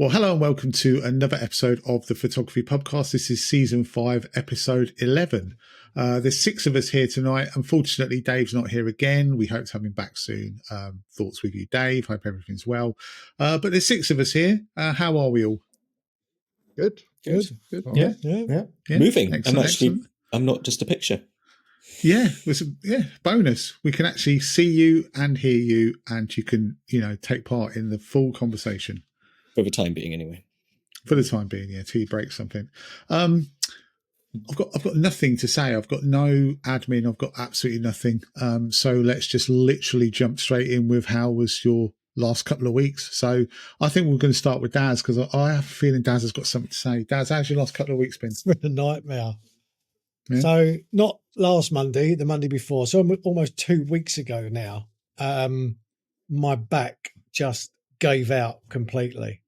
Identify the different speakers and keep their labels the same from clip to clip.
Speaker 1: Well, hello and welcome to another episode of the Photography Pubcast. This is season 5, episode 11. There's 6 of us here tonight. Unfortunately, Dave's not here again. We hope to have him back soon. Thoughts with you, Dave. Hope everything's well. But there's 6 of us here. How are we all?
Speaker 2: Good.
Speaker 3: Yeah. Moving.
Speaker 1: Excellent.
Speaker 3: I'm not just a picture.
Speaker 1: Yeah, bonus. We can actually see you and hear you, and you can, take part in the full conversation.
Speaker 3: For the time being, anyway.
Speaker 1: For the time being, yeah, till you break something. I've got nothing to say. I've got no admin. I've got absolutely nothing. So let's just literally jump straight in with how was your last couple of weeks. So I think we're going to start with Daz, because I have a feeling Daz has got something to say. Daz, how's your last couple of weeks been?
Speaker 4: It's been a nightmare.
Speaker 1: Yeah.
Speaker 4: So not last Monday, the Monday before. So almost 2 weeks ago now, my back just gave out completely.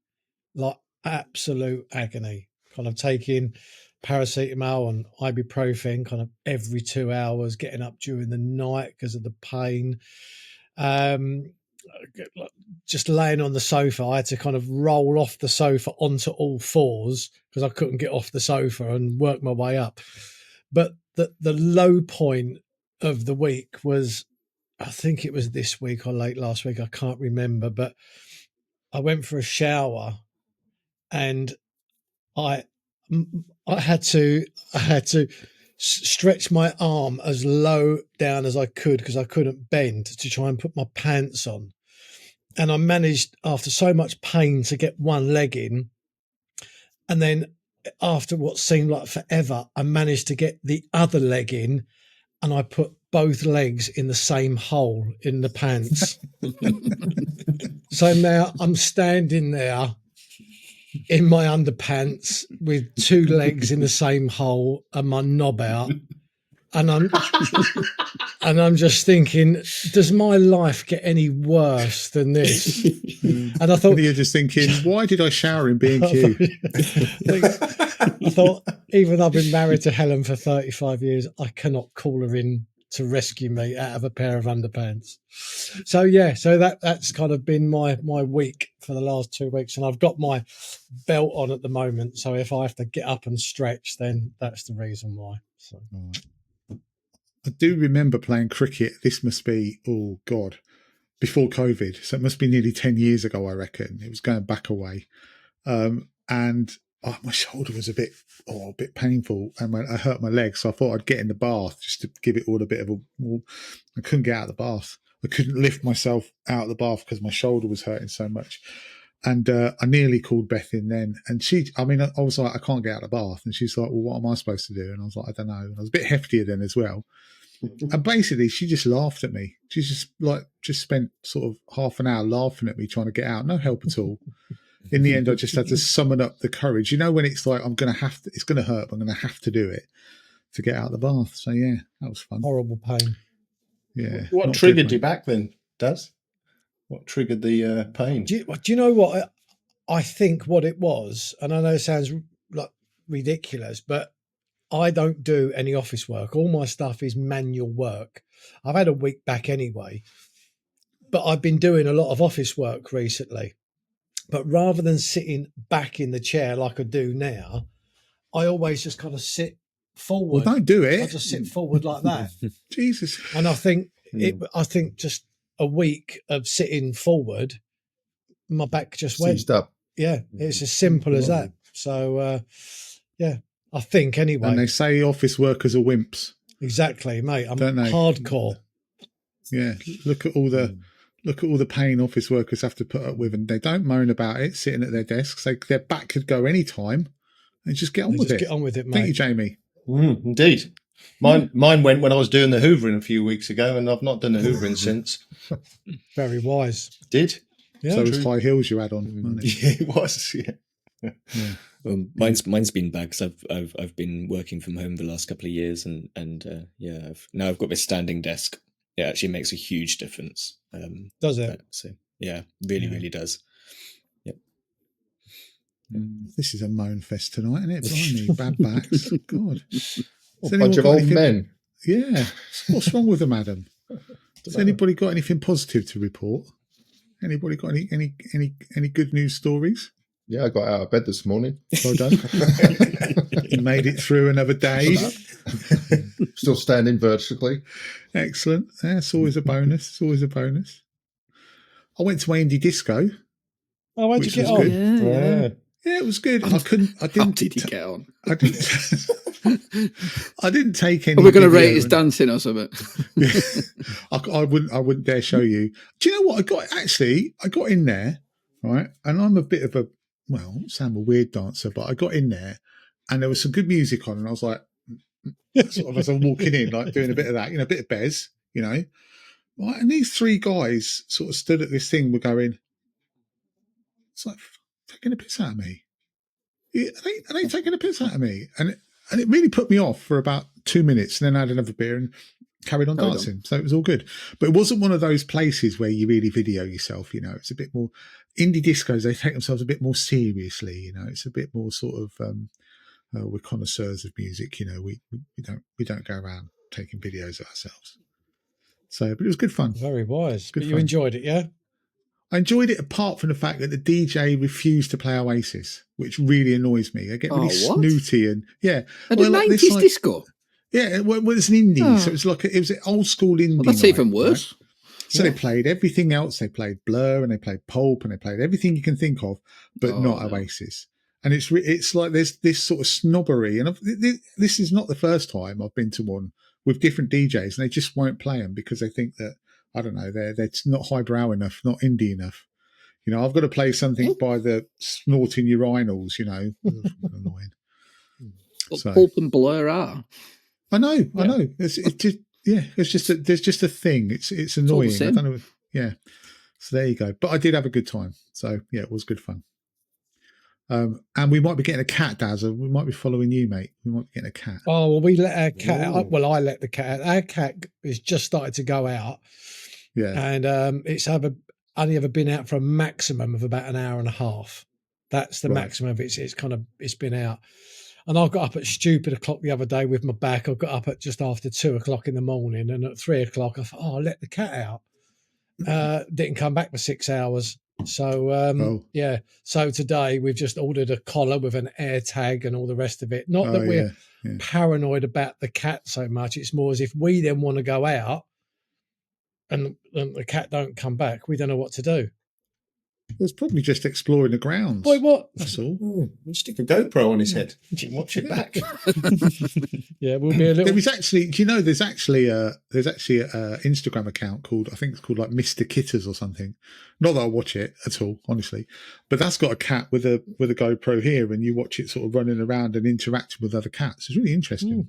Speaker 4: Like absolute agony, kind of taking paracetamol and ibuprofen kind of every 2 hours, getting up during the night because of the pain. Just laying on the sofa, I had to kind of roll off the sofa onto all fours because I couldn't get off the sofa and work my way up. But the low point of the week was, I think it was this week or late last week, I can't remember, but I went for a shower and I had to stretch my arm as low down as I could because I couldn't bend to try and put my pants on. And I managed, after so much pain, to get one leg in. And then after what seemed like forever, I managed to get the other leg in, and I put both legs in the same hole in the pants. So now I'm standing there in my underpants with 2 legs in the same hole and my knob out, and I'm just thinking, does my life get any worse than this? And I thought,
Speaker 1: you're just thinking, why did I shower in B&Q?
Speaker 4: I thought, even though I've been married to Helen for 35 years, I cannot call her in to rescue me out of a pair of underpants. So that's kind of been my week for the last 2 weeks, and I've got my belt on at the moment. So if I have to get up and stretch, then that's the reason why. So.
Speaker 1: Right. I do remember playing cricket. This must be, before COVID. So it must be nearly 10 years ago, I reckon. It was going back a way. And my shoulder was a bit painful, and I hurt my leg. So I thought I'd get in the bath just to give it all a bit of I couldn't get out of the bath. I couldn't lift myself out of the bath because my shoulder was hurting so much. And I nearly called Beth in then. And I was like, I can't get out of the bath. And she's like, well, what am I supposed to do? And I was like, I don't know. And I was a bit heftier then as well. And basically, she just laughed at me. She just spent sort of half an hour laughing at me, trying to get out. No help at all. In the end, I just had to summon up the courage. When it's like, it's going to hurt, but I'm going to have to do it to get out of the bath. So yeah, that was fun.
Speaker 4: Horrible pain.
Speaker 1: Yeah.
Speaker 2: What triggered you back then, Daz? What triggered the pain?
Speaker 4: Do you know what I think what it was? And I know it sounds like ridiculous, but I don't do any office work. All my stuff is manual work. I've had a week back anyway, but I've been doing a lot of office work recently. But rather than sitting back in the chair like I do now, I always just kind of sit forward.
Speaker 1: Well, don't do it.
Speaker 4: I just sit forward like that.
Speaker 1: Jesus.
Speaker 4: And I think just a week of sitting forward, my back just went.
Speaker 2: Seized up.
Speaker 4: Yeah, it's as simple as that. So, I think anyway.
Speaker 1: And they say office workers are wimps.
Speaker 4: Exactly, mate. I'm
Speaker 1: don't they?
Speaker 4: hardcore.
Speaker 1: Yeah, look at all the pain office workers have to put up with, and they don't moan about it sitting at their desks. Their back could go any time, and just get on with it.
Speaker 4: Get on with it, mate.
Speaker 1: Thank you, Jamie.
Speaker 2: Indeed. Mine went when I was doing the hoovering a few weeks ago, and I've not done the hoovering since.
Speaker 4: Very wise.
Speaker 2: Did?
Speaker 4: Yeah,
Speaker 1: so it was high heels you had on, wasn't it?
Speaker 2: Yeah, it was. Yeah.
Speaker 3: Mine's been bad because I've been working from home the last couple of years, and I've got this standing desk. It actually makes a huge difference.
Speaker 4: Does it?
Speaker 3: So yeah, really does. Yep.
Speaker 1: This is a moan fest tonight, isn't it? Blimey, bad backs. God.
Speaker 2: A bunch of old men.
Speaker 1: Yeah. What's wrong with them, Adam? Has anybody got anything positive to report? Anybody got any good news stories?
Speaker 5: Yeah, I got out of bed this morning.
Speaker 1: Well done. You made it through another day.
Speaker 5: Still standing vertically.
Speaker 1: Excellent. That's always a bonus. It's always a bonus. I went to my indie disco.
Speaker 4: Oh, where'd you
Speaker 1: Which
Speaker 4: get
Speaker 1: was
Speaker 4: on?
Speaker 1: good.
Speaker 2: Yeah.
Speaker 1: Yeah, it was good. I
Speaker 6: How
Speaker 1: didn't.
Speaker 6: did he get on?
Speaker 1: I didn't. I didn't take any.
Speaker 6: Are we going to rate
Speaker 1: video
Speaker 6: his
Speaker 1: and-
Speaker 6: dancing or something?
Speaker 1: I wouldn't dare show you. Do you know what I got? Actually, I got in there, right? And I'm a bit of a, well, I sound a weird dancer, but I got in there, and there was some good music on, and I was like, sort of as I'm walking in, like doing a bit of that, a bit of Bez, right? And these three guys sort of stood at this thing, were going, it's like taking a piss out of me. Are they taking a piss out of me? And it really put me off for about 2 minutes, and then I had another beer and carried on dancing. So it was all good. But it wasn't one of those places where you really video yourself, It's a bit more indie discos. They take themselves a bit more seriously, It's a bit more sort of we're connoisseurs of music, We don't go around taking videos of ourselves. So, but it was good fun.
Speaker 4: Very wise.
Speaker 1: Good
Speaker 4: But you
Speaker 1: fun.
Speaker 4: enjoyed it, yeah?
Speaker 1: I enjoyed it apart from the fact that the DJ refused to play Oasis, which really annoys me. They get really
Speaker 6: Oh, what?
Speaker 1: snooty and
Speaker 6: At the
Speaker 1: like
Speaker 6: 90s
Speaker 1: this, like-
Speaker 6: disco?
Speaker 1: Yeah, well, it's an indie,
Speaker 6: Oh.
Speaker 1: so it was an old school indie.
Speaker 6: Well, that's
Speaker 1: night,
Speaker 6: even worse.
Speaker 1: right? So they played everything else. They played Blur and they played Pulp and they played everything you can think of, but
Speaker 6: Oh,
Speaker 1: not
Speaker 6: no.
Speaker 1: Oasis. And it's like there's this sort of snobbery. And this is not the first time I've been to one with different DJs, and they just won't play them because they think that, I don't know, they're not highbrow enough, not indie enough. I've got to play something by the snorting urinals, annoying.
Speaker 6: What
Speaker 1: So-
Speaker 6: Pulp and Blur are.
Speaker 1: I know. It's just, it's just there's just a thing. It's
Speaker 6: all the
Speaker 1: annoying. I
Speaker 6: same.
Speaker 1: don't know. Yeah. So there you go. But I did have a good time. So yeah, it was good fun. And we might be getting a cat, Daz. We might be following you, mate. We might be getting a cat.
Speaker 4: Oh, well, we let our cat
Speaker 2: Ooh.
Speaker 4: out. Well, I let the cat out. Our cat is just started to go out.
Speaker 1: Yeah.
Speaker 4: And it's only ever been out for a maximum of about an hour and a half. That's the
Speaker 1: Right.
Speaker 4: maximum of it's been out. And I got up at stupid o'clock the other day with my back. I got up at just after 2 o'clock in the morning, and at 3 o'clock I thought, I'll let the cat out. Didn't come back for 6 hours. So
Speaker 1: Oh.
Speaker 4: yeah. So today we've just ordered a collar with an air tag and all the rest of it. Not that
Speaker 1: Oh,
Speaker 4: we're
Speaker 1: yeah.
Speaker 4: paranoid about the cat so much. It's more as if we then want to go out and the cat don't come back, we don't know what to do.
Speaker 1: It was probably just exploring the grounds.
Speaker 4: Boy, what?
Speaker 1: That's all.
Speaker 2: We'll stick a GoPro on his head. You can watch it back.
Speaker 4: Yeah, we'll be a
Speaker 1: There
Speaker 4: little.
Speaker 1: is actually, do you know, there's actually a Instagram account called, I think it's called like Mr. Kitters or something. Not that I watch it at all, honestly, but that's got a cat with a GoPro here, and you watch it sort of running around and interacting with other cats. It's really interesting.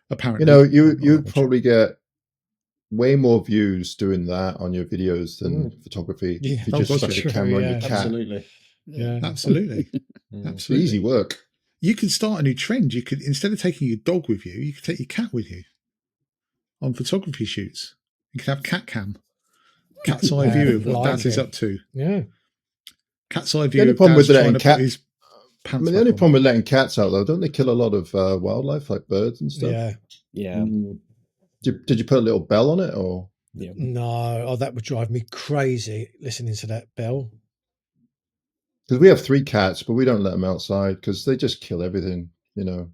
Speaker 1: Apparently,
Speaker 5: You probably get way more views doing that on your videos than photography.
Speaker 4: Yeah.
Speaker 5: If you
Speaker 1: Oh,
Speaker 5: just
Speaker 1: gotcha.
Speaker 5: stick a camera on
Speaker 4: Yeah.
Speaker 5: your cat.
Speaker 2: Absolutely.
Speaker 4: Yeah.
Speaker 1: absolutely,
Speaker 5: It's
Speaker 1: absolutely
Speaker 5: easy work.
Speaker 1: You could start a new trend. You could, instead of taking your dog with you, you could take your cat with you on photography shoots. You could have cat cam, cat's eye view of what
Speaker 4: like
Speaker 1: Daz is
Speaker 4: it.
Speaker 1: up to.
Speaker 4: Yeah.
Speaker 1: Cat's eye
Speaker 5: The
Speaker 1: view
Speaker 5: only
Speaker 1: of
Speaker 5: problem
Speaker 1: Daz
Speaker 5: with
Speaker 1: trying
Speaker 5: letting
Speaker 1: to
Speaker 5: cat-
Speaker 1: put his
Speaker 5: I
Speaker 1: pants
Speaker 5: mean, the
Speaker 1: back
Speaker 5: only
Speaker 1: on.
Speaker 5: problem with letting cats out, though, don't they kill a lot of wildlife, like birds and stuff?
Speaker 4: Yeah.
Speaker 3: Yeah.
Speaker 2: Mm.
Speaker 5: Did you put a little bell on it, or?
Speaker 3: Yeah.
Speaker 4: No. Oh, that would drive me crazy listening to that bell.
Speaker 5: Because we have 3 cats, but we don't let them outside because they just kill everything,
Speaker 4: Yeah.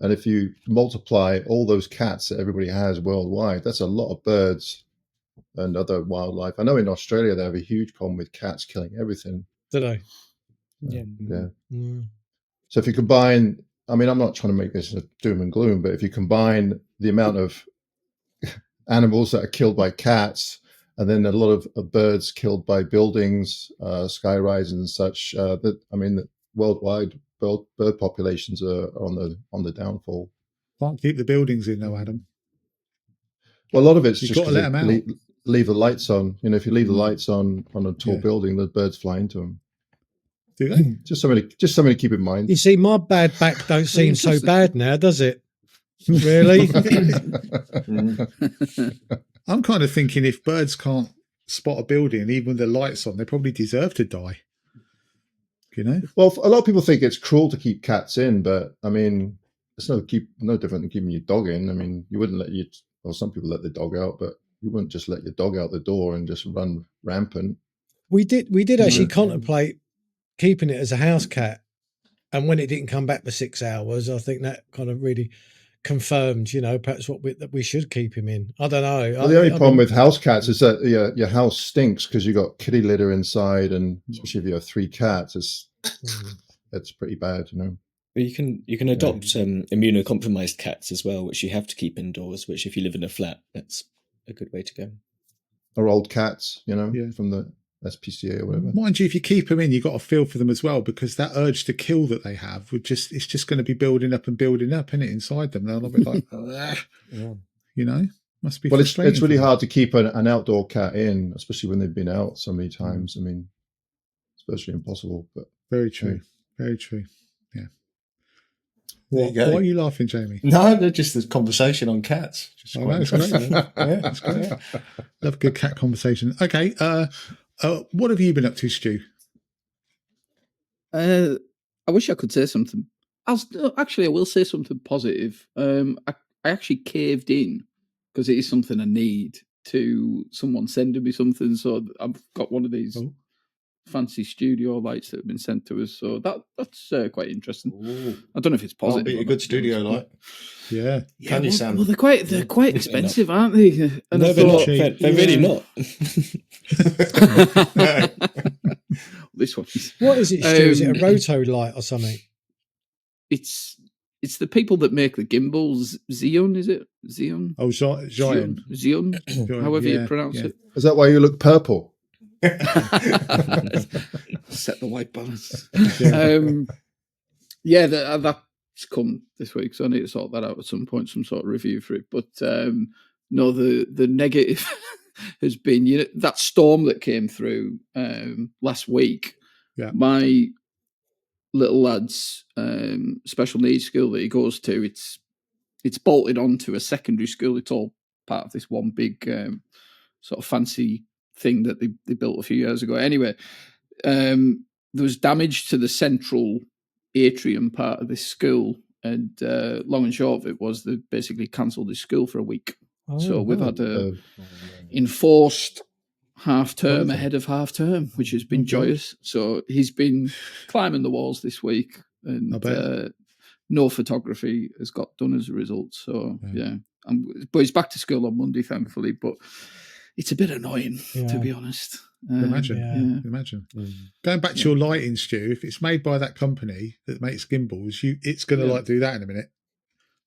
Speaker 5: And if you multiply all those cats that everybody has worldwide, that's a lot of birds and other wildlife. I know in Australia they have a huge problem with cats killing everything.
Speaker 4: Did I?
Speaker 3: Yeah.
Speaker 5: Yeah.
Speaker 4: Mm.
Speaker 5: So if you combine, I mean, I'm not trying to make this a doom and gloom, but if you combine the amount of animals that are killed by cats, and then a lot of birds killed by buildings, sky rises and such, the worldwide bird populations are on the downfall.
Speaker 1: Can't keep the buildings in though, Adam.
Speaker 5: Well, a lot of it's
Speaker 1: You've
Speaker 5: just
Speaker 1: got to let 'em
Speaker 5: because
Speaker 1: out.
Speaker 5: leave the lights on. If you leave the lights on a tall
Speaker 1: Yeah.
Speaker 5: building, the birds fly into them.
Speaker 1: Do they?
Speaker 5: Just something to keep in mind.
Speaker 4: You see, my bad back don't seem so bad now, does it? Really?
Speaker 1: I'm kind of thinking if birds can't spot a building, even with the lights on, they probably deserve to die.
Speaker 5: Well, a lot of people think it's cruel to keep cats in, but I mean, it's no different than keeping your dog in. I mean, you wouldn't some people let the dog out, but you wouldn't just let your dog out the door and just run rampant.
Speaker 4: We did actually contemplate keeping it as a house cat, and when it didn't come back for 6 hours, I think that kind of really confirmed, perhaps that we should keep him in. I don't know.
Speaker 5: Well, the only problem with house cats is that your house stinks because you got kitty litter inside, and especially if you have 3 cats, it's pretty bad,
Speaker 3: Well, you can adopt immunocompromised cats as well, which you have to keep indoors. Which, if you live in a flat, that's a good way to go.
Speaker 5: Or old cats, from the SPCA or whatever.
Speaker 1: Mind you, if you keep them in, you've got to feel for them as well, because that urge to kill that they have it's just going to be building up, isn't it, inside them? They'll be like, must be.
Speaker 5: Well, it's really hard to keep an outdoor cat in, especially when they've been out so many times. I mean, it's virtually impossible. But
Speaker 1: very true, very true. Yeah.
Speaker 2: Why
Speaker 1: are you laughing, Jamie?
Speaker 2: No, they're just this conversation on cats. Just quite interesting.
Speaker 1: Yeah, that's great. Love a good cat conversation. Okay. What have you been up to, Stu?
Speaker 6: I wish I could say something. I will say something positive. I actually caved in because it is something I need to someone sending me something. So I've got one of these fancy studio lights that have been sent to us. So that's quite interesting.
Speaker 2: Ooh.
Speaker 6: I don't know if it's positive.
Speaker 2: Be a good studio light.
Speaker 1: Yeah.
Speaker 2: Can you, Sam?
Speaker 6: Well, they're quite expensive, aren't they? And
Speaker 3: No, they're really not.
Speaker 6: This one.
Speaker 4: What is it, Stu? Is it a roto light or something?
Speaker 6: It's the people that make the gimbals. Xeon, is it? Xeon?
Speaker 1: Oh, Xion.
Speaker 6: Xeon, however you pronounce it.
Speaker 5: Is that why you look purple?
Speaker 6: Set the white balance. That's come this week, so I need to sort that out at some point, some sort of review for it. But no, the negative has been that storm that came through last week.
Speaker 1: Yeah,
Speaker 6: my little lad's special needs school that he goes to, it's bolted onto a secondary school. It's all part of this one big sort of fancy thing that they built a few years ago. Anyway, there was damage to the central atrium part of this school, and long and short of it was they basically cancelled this school for a week. So we've had a enforced half term ahead of half term, which has been joyous. So he's been climbing the walls this week, and no photography has got done as a result. So but he's back to school on Monday, thankfully. But it's a bit annoying, to be honest.
Speaker 1: Imagine. Going back to your lighting, Stu, if it's made by that company that makes gimbals, it's going to do that in a minute.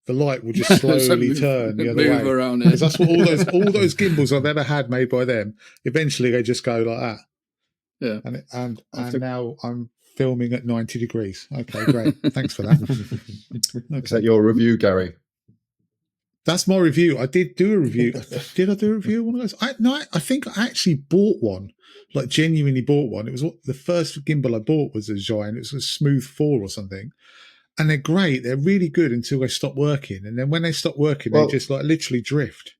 Speaker 1: The light will just slowly turn the other way.
Speaker 6: Around
Speaker 1: because that's what all those gimbals I've ever had made by them. Eventually, they just go like that. Yeah, and now I'm filming at 90 degrees. Okay, great. Thanks for that.
Speaker 5: Is that your review, Gary?
Speaker 1: That's my review. I did do a review. Did I do a review of one of those? I think I actually bought one. Like genuinely bought one. It was the first gimbal I bought was a Giant. It was a Smooth 4 or something. And they're great. They're really good until they stop working. And then when they stop working, they just like literally drift.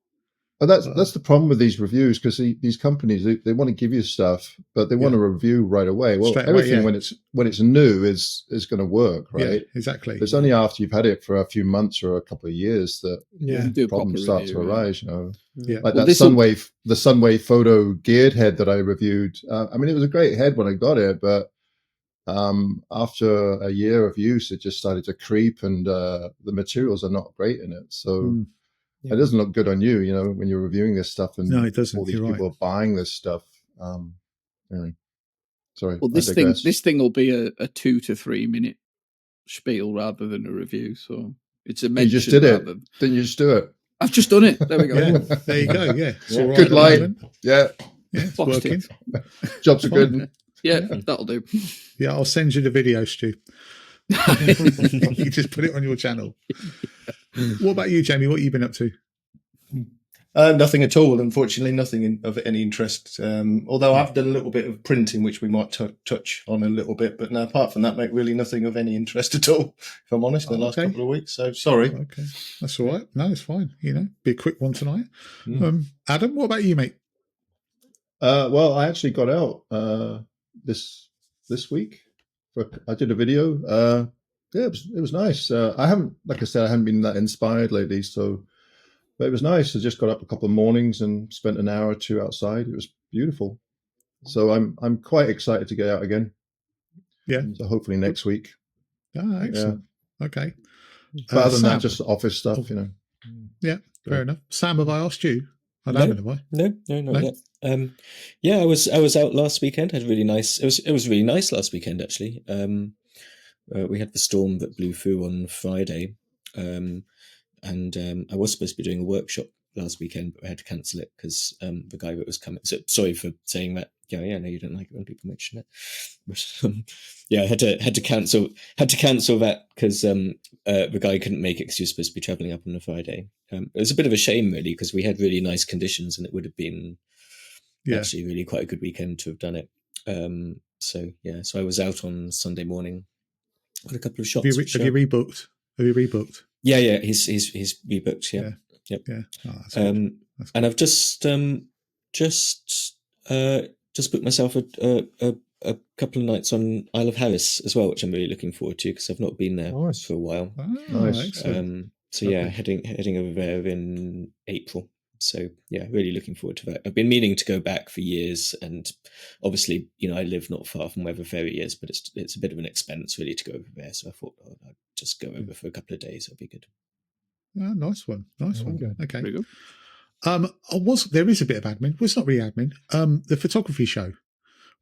Speaker 5: But that's the problem with these reviews, because these companies, they want to give you stuff, but they want a review right away. Well, everything when it's new is going to work, right?
Speaker 1: Yeah, exactly.
Speaker 5: It's only after you've had it for a few months or a couple of years that problems start to arise. Like that the Sunway Photo geared head that I reviewed. I mean, it was a great head when I got it, but after a year of use, it just started to creep, and the materials are not great in it. So it doesn't look good on you, when you're reviewing this stuff, and
Speaker 1: no, it doesn't.
Speaker 5: All these people are buying this stuff. Anyway, sorry.
Speaker 6: Well, this thing will be a 2 to 3 minute spiel rather than a review. So it's a mention.
Speaker 5: You just did it. Didn't you just do it?
Speaker 6: I've just done it. There we go.
Speaker 1: There you go. Yeah.
Speaker 5: Right, good light. Yeah.
Speaker 1: It's working.
Speaker 5: Jobs are good.
Speaker 6: Yeah, that'll do.
Speaker 1: Yeah, I'll send you the video, Stu. You just put it on your channel. What about you, Jamie? What have you been up to?
Speaker 2: Nothing at all, unfortunately. Nothing of any interest. Although I've done a little bit of printing, which we might touch on a little bit. But no, apart from that, mate, really nothing of any interest at all, if I'm honest, in the last couple of weeks. So sorry.
Speaker 1: Okay, that's all right. No, it's fine. Be a quick one tonight. Adam, what about you, mate?
Speaker 5: Well, I actually got out this week. I did a video. It was nice. I haven't been that inspired lately, but it was nice. I just got up a couple of mornings and spent an hour or two outside. It was beautiful. So I'm quite excited to get out again.
Speaker 1: Yeah.
Speaker 5: So hopefully next week.
Speaker 1: Ah, excellent. Okay.
Speaker 5: But other than
Speaker 1: Sam,
Speaker 5: that, just office stuff, you know.
Speaker 1: Yeah, fair enough. Sam, have I asked you? I
Speaker 3: No,
Speaker 1: haven't, have I?
Speaker 3: no, not
Speaker 1: No?
Speaker 3: yet. Yeah, I was out last weekend. Had a really nice. It was really nice last weekend actually. We had the storm that blew through on Friday, and I was supposed to be doing a workshop last weekend, but I had to cancel it because the guy that was coming. So sorry for saying that. Yeah, no, you don't like it when people mention it. But, yeah, I had to cancel that because the guy couldn't make it because he was supposed to be traveling up on a Friday. It was a bit of a shame really because we had really nice conditions and it would have been actually really quite a good weekend to have done it. So I was out on Sunday morning. Got a couple of shots.
Speaker 1: Have you rebooked?
Speaker 3: Yeah, he's rebooked. Yeah. Yep.
Speaker 1: Yeah. Oh, that's good. That's good.
Speaker 3: And I've just booked myself a couple of nights on Isle of Harris as well, which I'm really looking forward to because I've not been there for a while.
Speaker 1: Oh, nice. Excellent.
Speaker 3: So yeah, heading over there in April. So yeah, really looking forward to that. I've been meaning to go back for years, and obviously, I live not far from where the ferry is, but it's a bit of an expense really to go over there. So I thought I'd just go over for a couple of days. It'll be good.
Speaker 1: Oh, nice one.
Speaker 4: Good.
Speaker 1: Okay.
Speaker 6: Very good.
Speaker 1: There is a bit of admin. Well, it's not really admin. The photography show.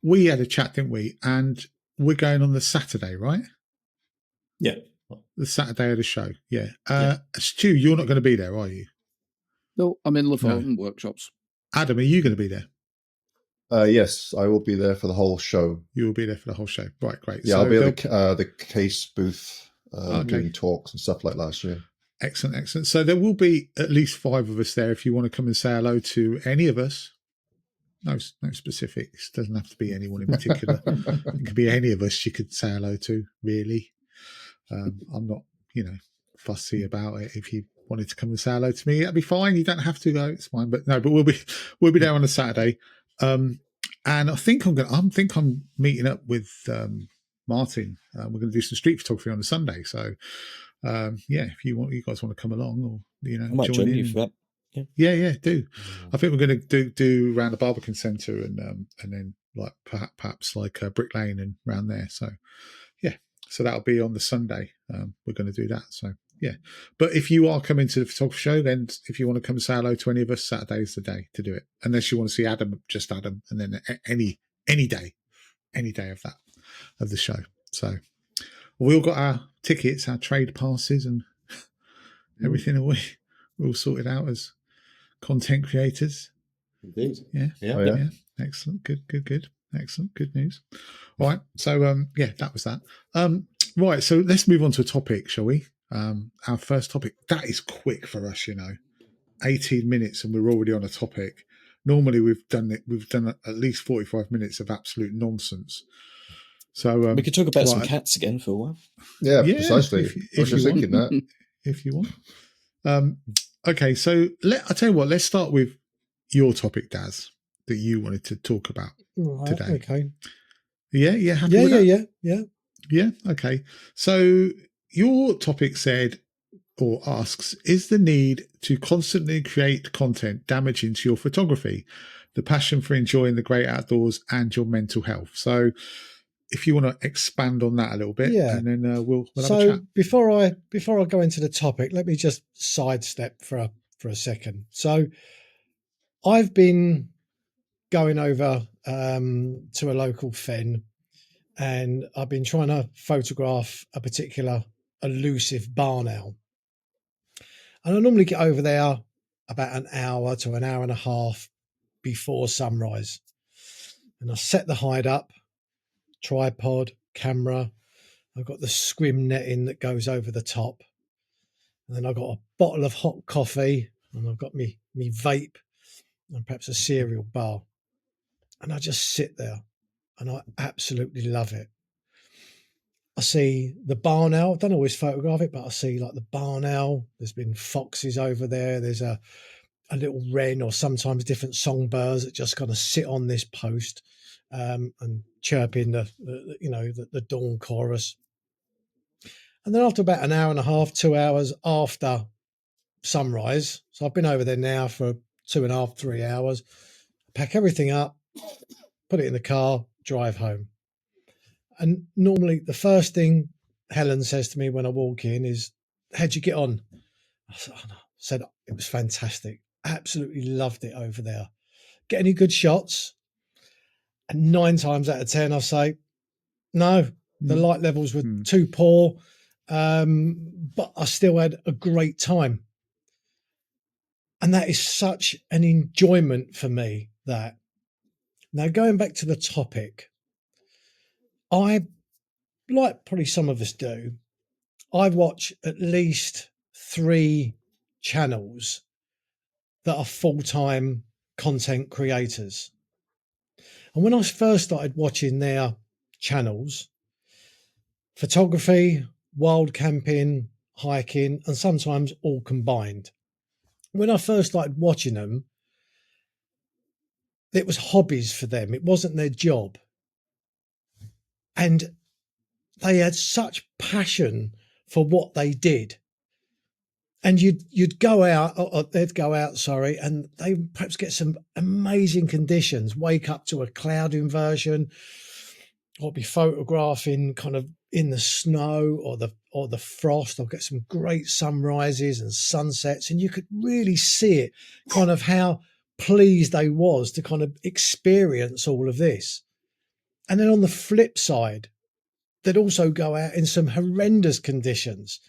Speaker 1: We had a chat, didn't we? And we're going on the Saturday, right?
Speaker 2: Yeah.
Speaker 1: The Saturday of the show. Yeah. Stu, you're not going to be there, are you?
Speaker 6: No, I'm in Lofoten workshops.
Speaker 1: Adam, are you going to be there?
Speaker 5: Yes, I will be there for the whole show.
Speaker 1: You will be there for the whole show. Right, great.
Speaker 5: Yeah,
Speaker 1: so
Speaker 5: I'll be at the case booth
Speaker 1: Okay.
Speaker 5: doing talks and stuff like last year.
Speaker 1: Excellent. So there will be at least 5 of us there if you want to come and say hello to any of us. No specifics. Doesn't have to be anyone in particular. It could be any of us you could say hello to, really. I'm not, fussy about it. If you wanted to come and say hello to me, that'd be fine. You don't have to go. It's fine. But no, but we'll be there on a Saturday. And I think I'm meeting up with Martin. We're going to do some street photography on a Sunday. So if you guys want to come along, or
Speaker 3: I might join you for that.
Speaker 1: Yeah, do. I think we're going to do around the Barbican Centre and then like perhaps like Brick Lane and around there. So so that'll be on the Sunday. We're going to do that. So yeah, but if you are coming to the photography show, then if you want to come and say hello to any of us, Saturday is the day to do it. Unless you want to see Adam, just Adam, and then any day of the show. So we all got our tickets, our trade passes, and everything. We're all sorted out as content creators.
Speaker 2: Indeed.
Speaker 1: Yeah. Excellent. Good. Excellent. Good news. All right. So that was that. Right. So let's move on to a topic, shall we? Our first topic. That is quick for us, 18 minutes and we're already on a topic. Normally we've done at least 45 minutes of absolute nonsense. So
Speaker 3: we could talk about some cats again for a while.
Speaker 5: Yeah, precisely. I was just thinking that.
Speaker 1: If you want. Okay, so I'll tell you what, let's start with your topic, Daz, that you wanted to talk about today.
Speaker 4: Okay.
Speaker 1: Yeah, happy with that? Yeah, okay. So your topic said or asks, is the need to constantly create content damaging to your photography, the passion for enjoying the great outdoors and your mental health? So if you want to expand on that a little bit, and then we'll have a chat.
Speaker 4: Before I go into the topic, let me just sidestep for a second. So I've been going over to a local fen, and I've been trying to photograph a particular elusive barn owl. And I normally get over there about an hour to an hour and a half before sunrise. And I set the hide up, tripod, camera. I've got the scrim netting that goes over the top. And then I've got a bottle of hot coffee, and I've got me vape and perhaps a cereal bar. And I just sit there and I absolutely love it. I see the barn owl. I don't always photograph it, but I see like the barn owl. There's been foxes over there. There's a little wren or sometimes different songbirds that just kind of sit on this post and chirping the dawn chorus. And then after about an hour and a half, 2 hours after sunrise, so I've been over there now for 2.5, 3 hours, pack everything up, put it in the car, drive home. And normally the first thing Helen says to me when I walk in is, how'd you get on? I said, it was fantastic. Absolutely loved it over there. Get any good shots? And 9 times out of 10, I say, no, the light levels were too poor. But I still had a great time. And that is such an enjoyment for me, that. Now, going back to the topic, I, like probably some of us do, I watch at least 3 channels that are full-time content creators. And when I first started watching their channels, photography, wild camping, hiking, and sometimes all combined. When I first started watching them, it was hobbies for them. It wasn't their job. And they had such passion for what they did. And you'd go out, or they'd go out, sorry, and they perhaps get some amazing conditions, wake up to a cloud inversion, or be photographing kind of in the snow or the frost, or get some great sunrises and sunsets. And you could really see it, kind of how pleased they was to kind of experience all of this. And then on the flip side, they'd also go out in some horrendous conditions,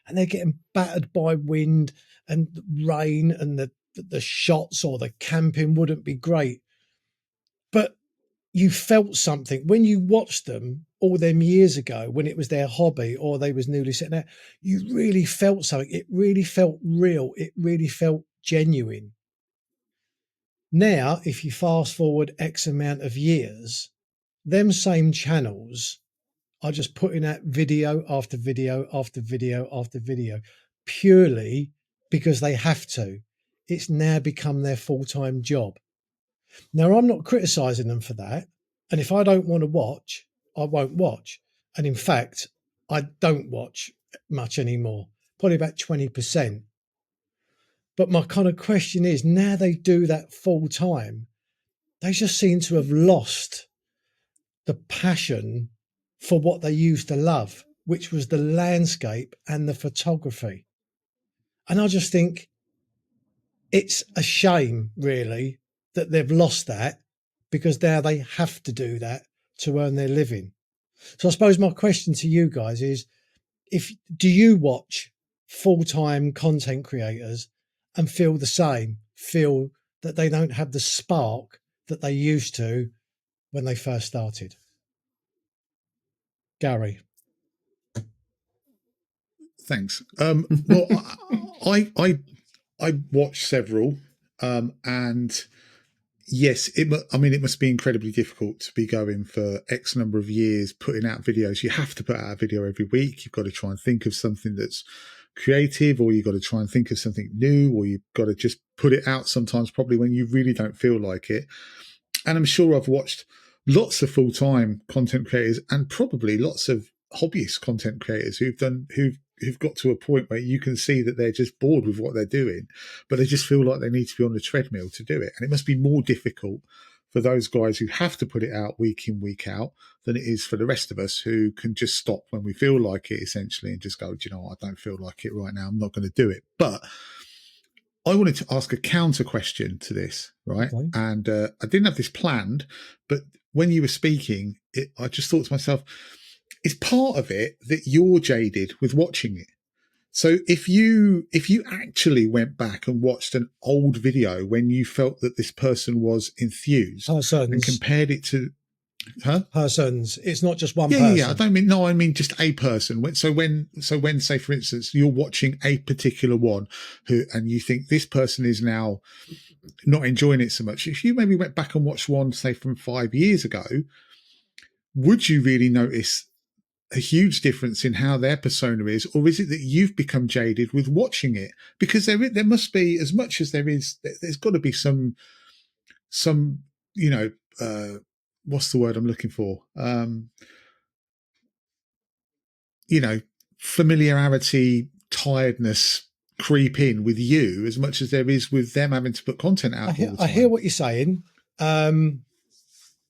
Speaker 4: and they're getting battered by wind and rain, and the shots or the camping wouldn't be great. But you felt something when you watched them all them years ago, when it was their hobby or they was newly sitting there. You really felt something. It really felt real. It really felt genuine. Now, if you fast forward X amount of years, them same channels are just putting out video after video after video after video, purely because they have to. It's now become their full-time job. Now, I'm not criticising them for that. And if I don't want to watch, I won't watch. And in fact, I don't watch much anymore, probably about 20%. But my kind of question is, now they do that full-time, they just seem to have lost the passion for what they used to love, which was the landscape and the photography. And I just think it's a shame, really, that they've lost that, because now they have to do that to earn their living. So I suppose my question to you guys is, do you watch full-time content creators and feel the same, feel that they don't have the spark that they used to when they first started? Gary.
Speaker 1: Thanks. Well, I watched several, and yes, it must be incredibly difficult to be going for X number of years, putting out videos. You have to put out a video every week. You've got to try and think of something that's creative, or you've got to try and think of something new, or you've got to just put it out sometimes, probably when you really don't feel like it. And I'm sure I've watched lots of full-time content creators, and probably lots of hobbyist content creators who've got to a point where you can see that they're just bored with what they're doing, but they just feel like they need to be on the treadmill to do it. And it must be more difficult for those guys who have to put it out week in, week out, than it is for the rest of us who can just stop when we feel like it, essentially, and just go, do you know what, I don't feel like it right now, I'm not going to do it. But I wanted to ask a counter question to this, right? Okay. And I didn't have this planned, but when you were speaking, I just thought to myself, is part of it that you're jaded with watching it? So if you actually went back and watched an old video when you felt that this person was enthused and compared it to
Speaker 4: persons, it's not just one person.
Speaker 1: Yeah. I mean just a person. So when say for instance you're watching a particular one and you think this person is now not enjoying it so much, if you maybe went back and watched one say from 5 years ago, would you really notice a huge difference in how their persona is? Or is it that you've become jaded with watching it? Because there must be, as much as there's got to be some what's the word I'm looking for? Familiarity, tiredness creep in with you as much as there is with them having to put content out all the time.
Speaker 4: I hear what you're saying.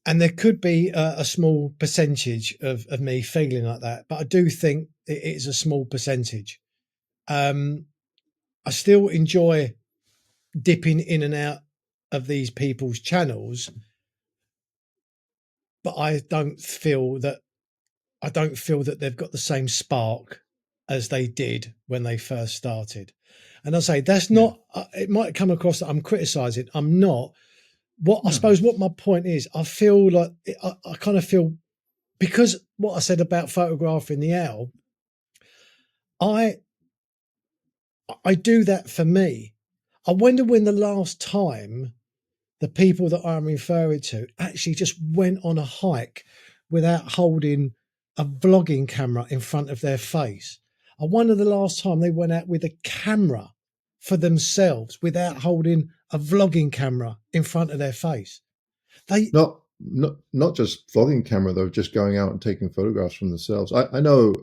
Speaker 4: And there could be a small percentage of me feeling like that, but I do think it is a small percentage. I still enjoy dipping in and out of these people's channels, but I don't feel that they've got the same spark as they did when they first started. And I say that's not. It might come across that I'm criticising. I'm not. I suppose what my point is, I feel like I kind of feel, because what I said about photographing the owl, I do that for me. I wonder when the last time the people that I'm referring to actually just went on a hike without holding a vlogging camera in front of their face. I wonder the last time they went out with a camera for themselves without holding a vlogging camera in front of their face.
Speaker 5: Not just vlogging camera though, just going out and taking photographs from themselves. I know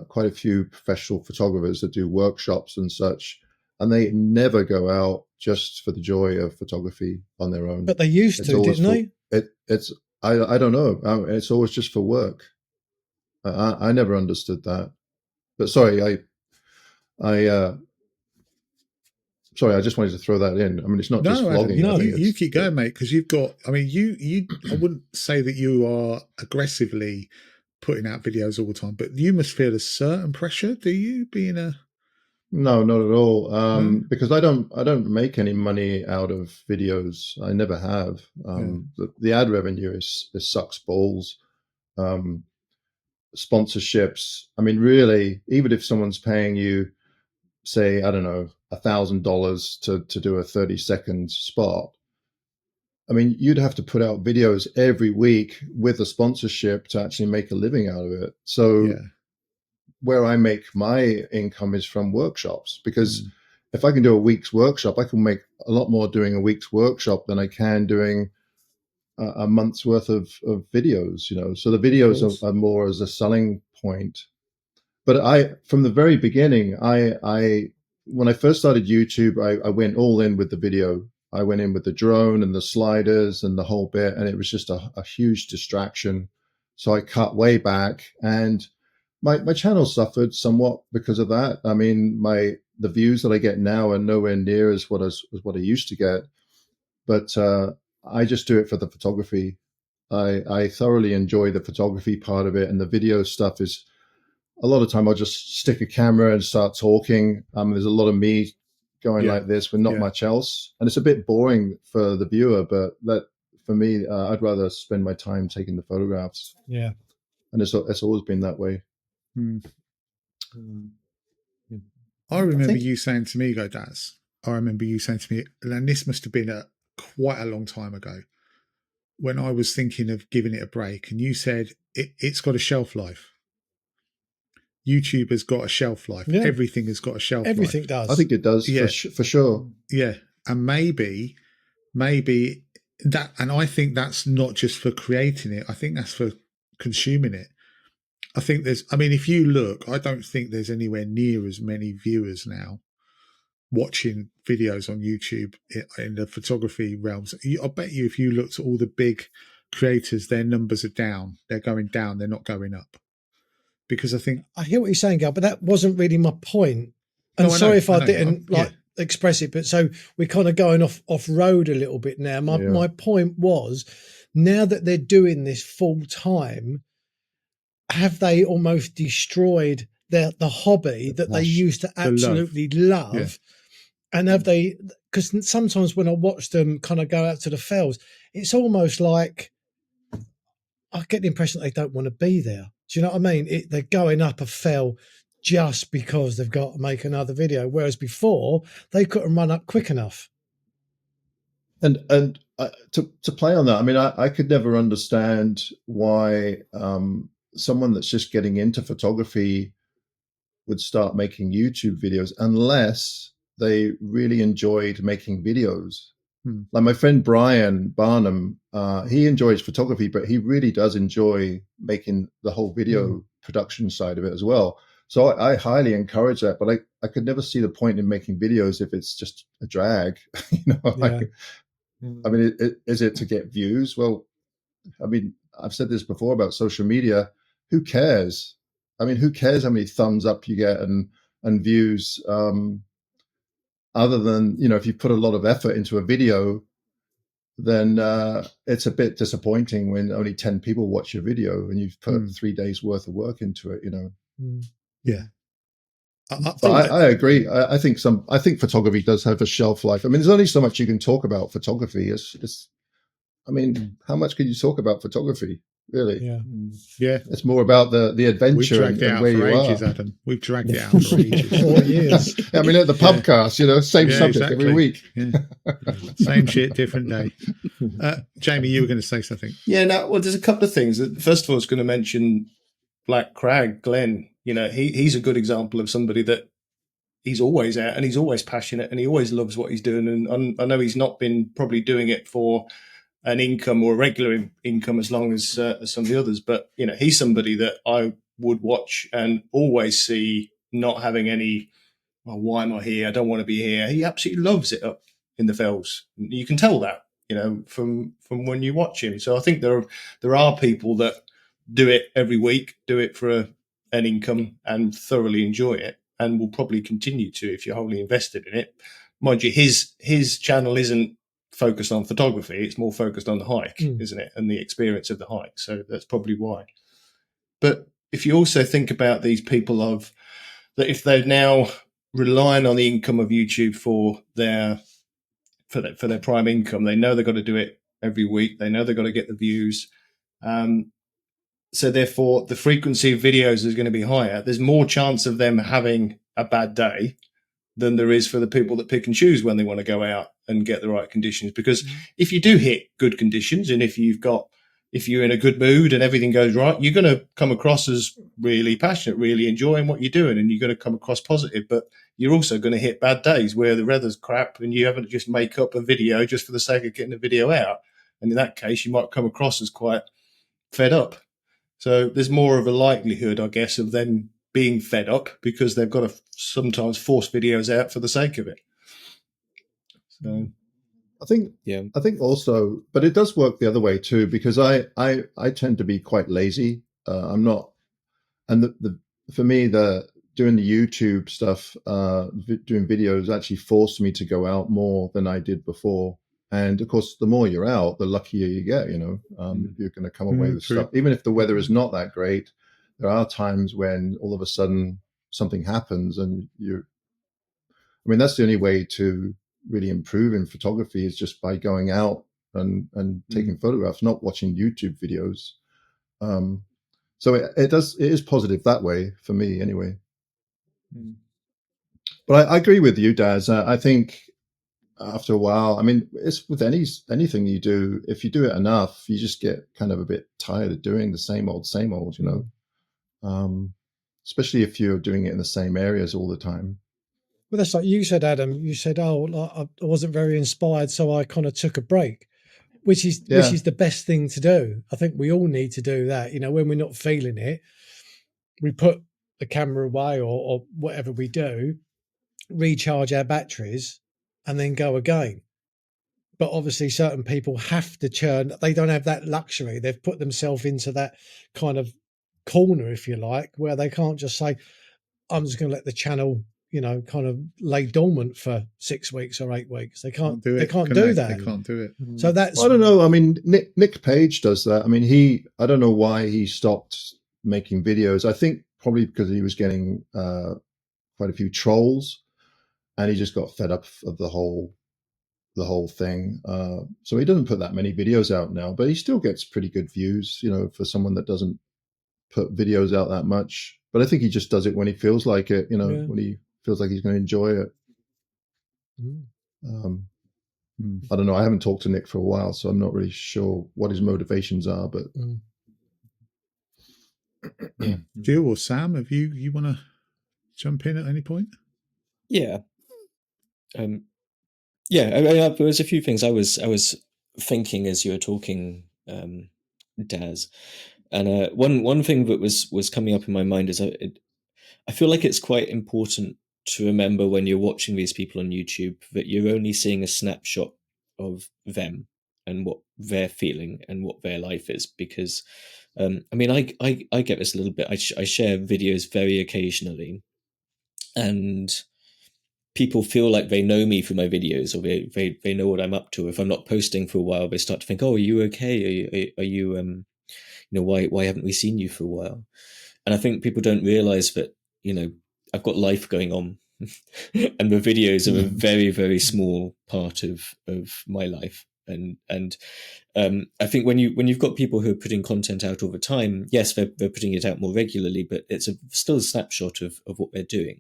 Speaker 5: quite a few professional photographers that do workshops and such, and they never go out just for the joy of photography on their own.
Speaker 4: But they used to, didn't they?
Speaker 5: I don't know. It's always just for work. I never understood that. But sorry, Sorry, I just wanted to throw that in. I mean, it's not just vlogging.
Speaker 1: No, you keep going, mate, because you've got. I mean, you. I wouldn't say that you are aggressively putting out videos all the time, but you must feel a certain pressure. Do you, being a?
Speaker 5: No, not at all. Because I don't make any money out of videos. I never have. The ad revenue sucks balls. Sponsorships. I mean, really, even if someone's paying you, say, I don't know, $1,000 to do a 30-second spot, I mean, you'd have to put out videos every week with a sponsorship to actually make a living out of it. So where I make my income is from workshops, because if I can do a week's workshop, I can make a lot more doing a week's workshop than I can doing a month's worth of videos, you know. So the videos are more as a selling point. But from the very beginning, when I first started YouTube, I went all in with the video. I went in with the drone and the sliders and the whole bit, and it was just a huge distraction. So I cut way back, and my channel suffered somewhat because of that. I mean, the views that I get now are nowhere near as what I used to get. But I just do it for the photography. I thoroughly enjoy the photography part of it, and the video stuff is. A lot of time I'll just stick a camera and start talking. There's a lot of me going like this with not much else. And it's a bit boring for the viewer, but that for me, I'd rather spend my time taking the photographs.
Speaker 4: Yeah.
Speaker 5: And it's always been that way.
Speaker 1: I remember you saying to me, Daz, and this must have been quite a long time ago, when I was thinking of giving it a break, and you said it's got a shelf life. YouTube has got a shelf life. Yeah. Everything has got a shelf life.
Speaker 4: Everything does.
Speaker 5: I think it does, for sure.
Speaker 1: Yeah. And maybe that, and I think that's not just for creating it. I think that's for consuming it. I think if you look, I don't think there's anywhere near as many viewers now watching videos on YouTube in the photography realms. I bet you if you looked at all the big creators, their numbers are down. They're going down. They're not going up. Because
Speaker 4: I hear what you're saying, Gal, but that wasn't really my point. And sorry if I didn't express it, but so we're kind of going off road a little bit now. My point was, now that they're doing this full time, have they almost destroyed the hobby that they used to absolutely love? Yeah. And have they? Because sometimes when I watch them kind of go out to the fells, it's almost like I get the impression that they don't want to be there. Do you know what I mean? They're going up a fell just because they've got to make another video, whereas before they couldn't run up quick enough.
Speaker 5: And to play on that, I mean, I could never understand why someone that's just getting into photography would start making YouTube videos unless they really enjoyed making videos. Like my friend Brian Barnum, he enjoys photography, but he really does enjoy making the whole video production side of it as well. So I highly encourage that, but I could never see the point in making videos if it's just a drag. I mean, is it to get views? Well, I mean, I've said this before about social media. Who cares? I mean, who cares how many thumbs up you get and views? Other than, you know, if you put a lot of effort into a video, then it's a bit disappointing when only 10 people watch your video and you've put 3 days worth of work into it, you know.
Speaker 1: Yeah.
Speaker 5: But I agree. I think photography does have a shelf life. I mean, there's only so much you can talk about photography. I mean, how much can you talk about photography? Really?
Speaker 1: Yeah.
Speaker 5: It's more about the adventure.
Speaker 1: We've dragged it
Speaker 5: and
Speaker 1: out
Speaker 5: where
Speaker 1: for
Speaker 5: you
Speaker 1: ages,
Speaker 5: are.
Speaker 1: Adam. We've dragged it out for ages.
Speaker 4: 4 years.
Speaker 5: I mean, at the Pubcast, you know, same subject every week.
Speaker 1: Yeah. Same shit, different day. Jamie, you were going to say something.
Speaker 2: Yeah, no, well, there's a couple of things. First of all, I was going to mention Black Crag, Glenn. You know, he's a good example of somebody that he's always out and he's always passionate and he always loves what he's doing. And I know he's not been probably doing it for an income or a regular income as long as some of the others, but you know, he's somebody that I would watch and always see not having any, oh, why am I here? I don't want to be here. He absolutely loves it up in the fells. You can tell that, you know, from when you watch him. So I think there are people that do it every week, do it for an income and thoroughly enjoy it, and will probably continue to if you're wholly invested in it. Mind you, his channel isn't focused on photography, it's more focused on the hike, isn't it, and the experience of the hike. So that's probably why. But if you also think about these people that if they're now relying on the income of YouTube for their prime income, they know they've got to do it every week, they know they've got to get the views, so therefore the frequency of videos is going to be higher. There's more chance of them having a bad day than there is for the people that pick and choose when they want to go out and get the right conditions. Because if you do hit good conditions and if you're in a good mood and everything goes right, you're going to come across as really passionate, really enjoying what you're doing, and you're going to come across positive. But you're also going to hit bad days where the weather's crap and you haven't just make up a video just for the sake of getting the video out. And in that case, you might come across as quite fed up. So there's more of a likelihood, I guess, of them being fed up because they've got to sometimes force videos out for the sake of it. So
Speaker 5: I think also, but it does work the other way too, because I tend to be quite lazy. I'm not, and for me, doing the YouTube stuff, doing videos actually forced me to go out more than I did before. And of course, the more you're out, the luckier you get, you know, you're going to come away with stuff. Even if the weather is not that great, there are times when all of a sudden something happens and that's the only way to really improve in photography is just by going out and taking photographs, not watching YouTube videos. So it is positive that way for me anyway. But I agree with you, Daz. I think after a while, I mean, it's with anything you do, if you do it enough, you just get kind of a bit tired of doing the same old, you know, especially if you're doing it in the same areas all the time.
Speaker 4: Well, that's like you said, Adam. You said, "Oh, I wasn't very inspired, so I kind of took a break," which is the best thing to do. I think we all need to do that. You know, when we're not feeling it, we put the camera away or whatever we do, recharge our batteries, and then go again. But obviously, certain people have to churn. They don't have that luxury. They've put themselves into that kind of corner, if you like, where they can't just say, "I'm just going to let the channel." You know, kind of lay dormant for 6 weeks or 8 weeks. They can't do it. They can't do that.
Speaker 1: They can't do it.
Speaker 4: So that's.
Speaker 5: I don't know. I mean, Nick Page does that. I mean, I don't know why he stopped making videos. I think probably because he was getting quite a few trolls, and he just got fed up of the whole thing. So he doesn't put that many videos out now, but he still gets pretty good views. You know, for someone that doesn't put videos out that much. But I think he just does it when he feels like it. You know, when he feels like he's going to enjoy it. I don't know. I haven't talked to Nick for a while, so I'm not really sure what his motivations are. But
Speaker 1: Jill or Sam, have you want to jump in at any point?
Speaker 3: Yeah. There was a few things I was thinking as you were talking, Daz, and one thing that was coming up in my mind is I feel like it's quite important to remember when you're watching these people on YouTube that you're only seeing a snapshot of them and what they're feeling and what their life is, because I mean, I get this a little bit. I share videos very occasionally, and people feel like they know me through my videos, or they know what I'm up to. If I'm not posting for a while, they start to think, "Oh, are you okay? Are you you know, why haven't we seen you for a while?" And I think people don't realize that, you know, I've got life going on, and the videos are a very, very small part of my life. And I think when you've got people who are putting content out all the time, yes, they're putting it out more regularly, but it's still a snapshot of what they're doing.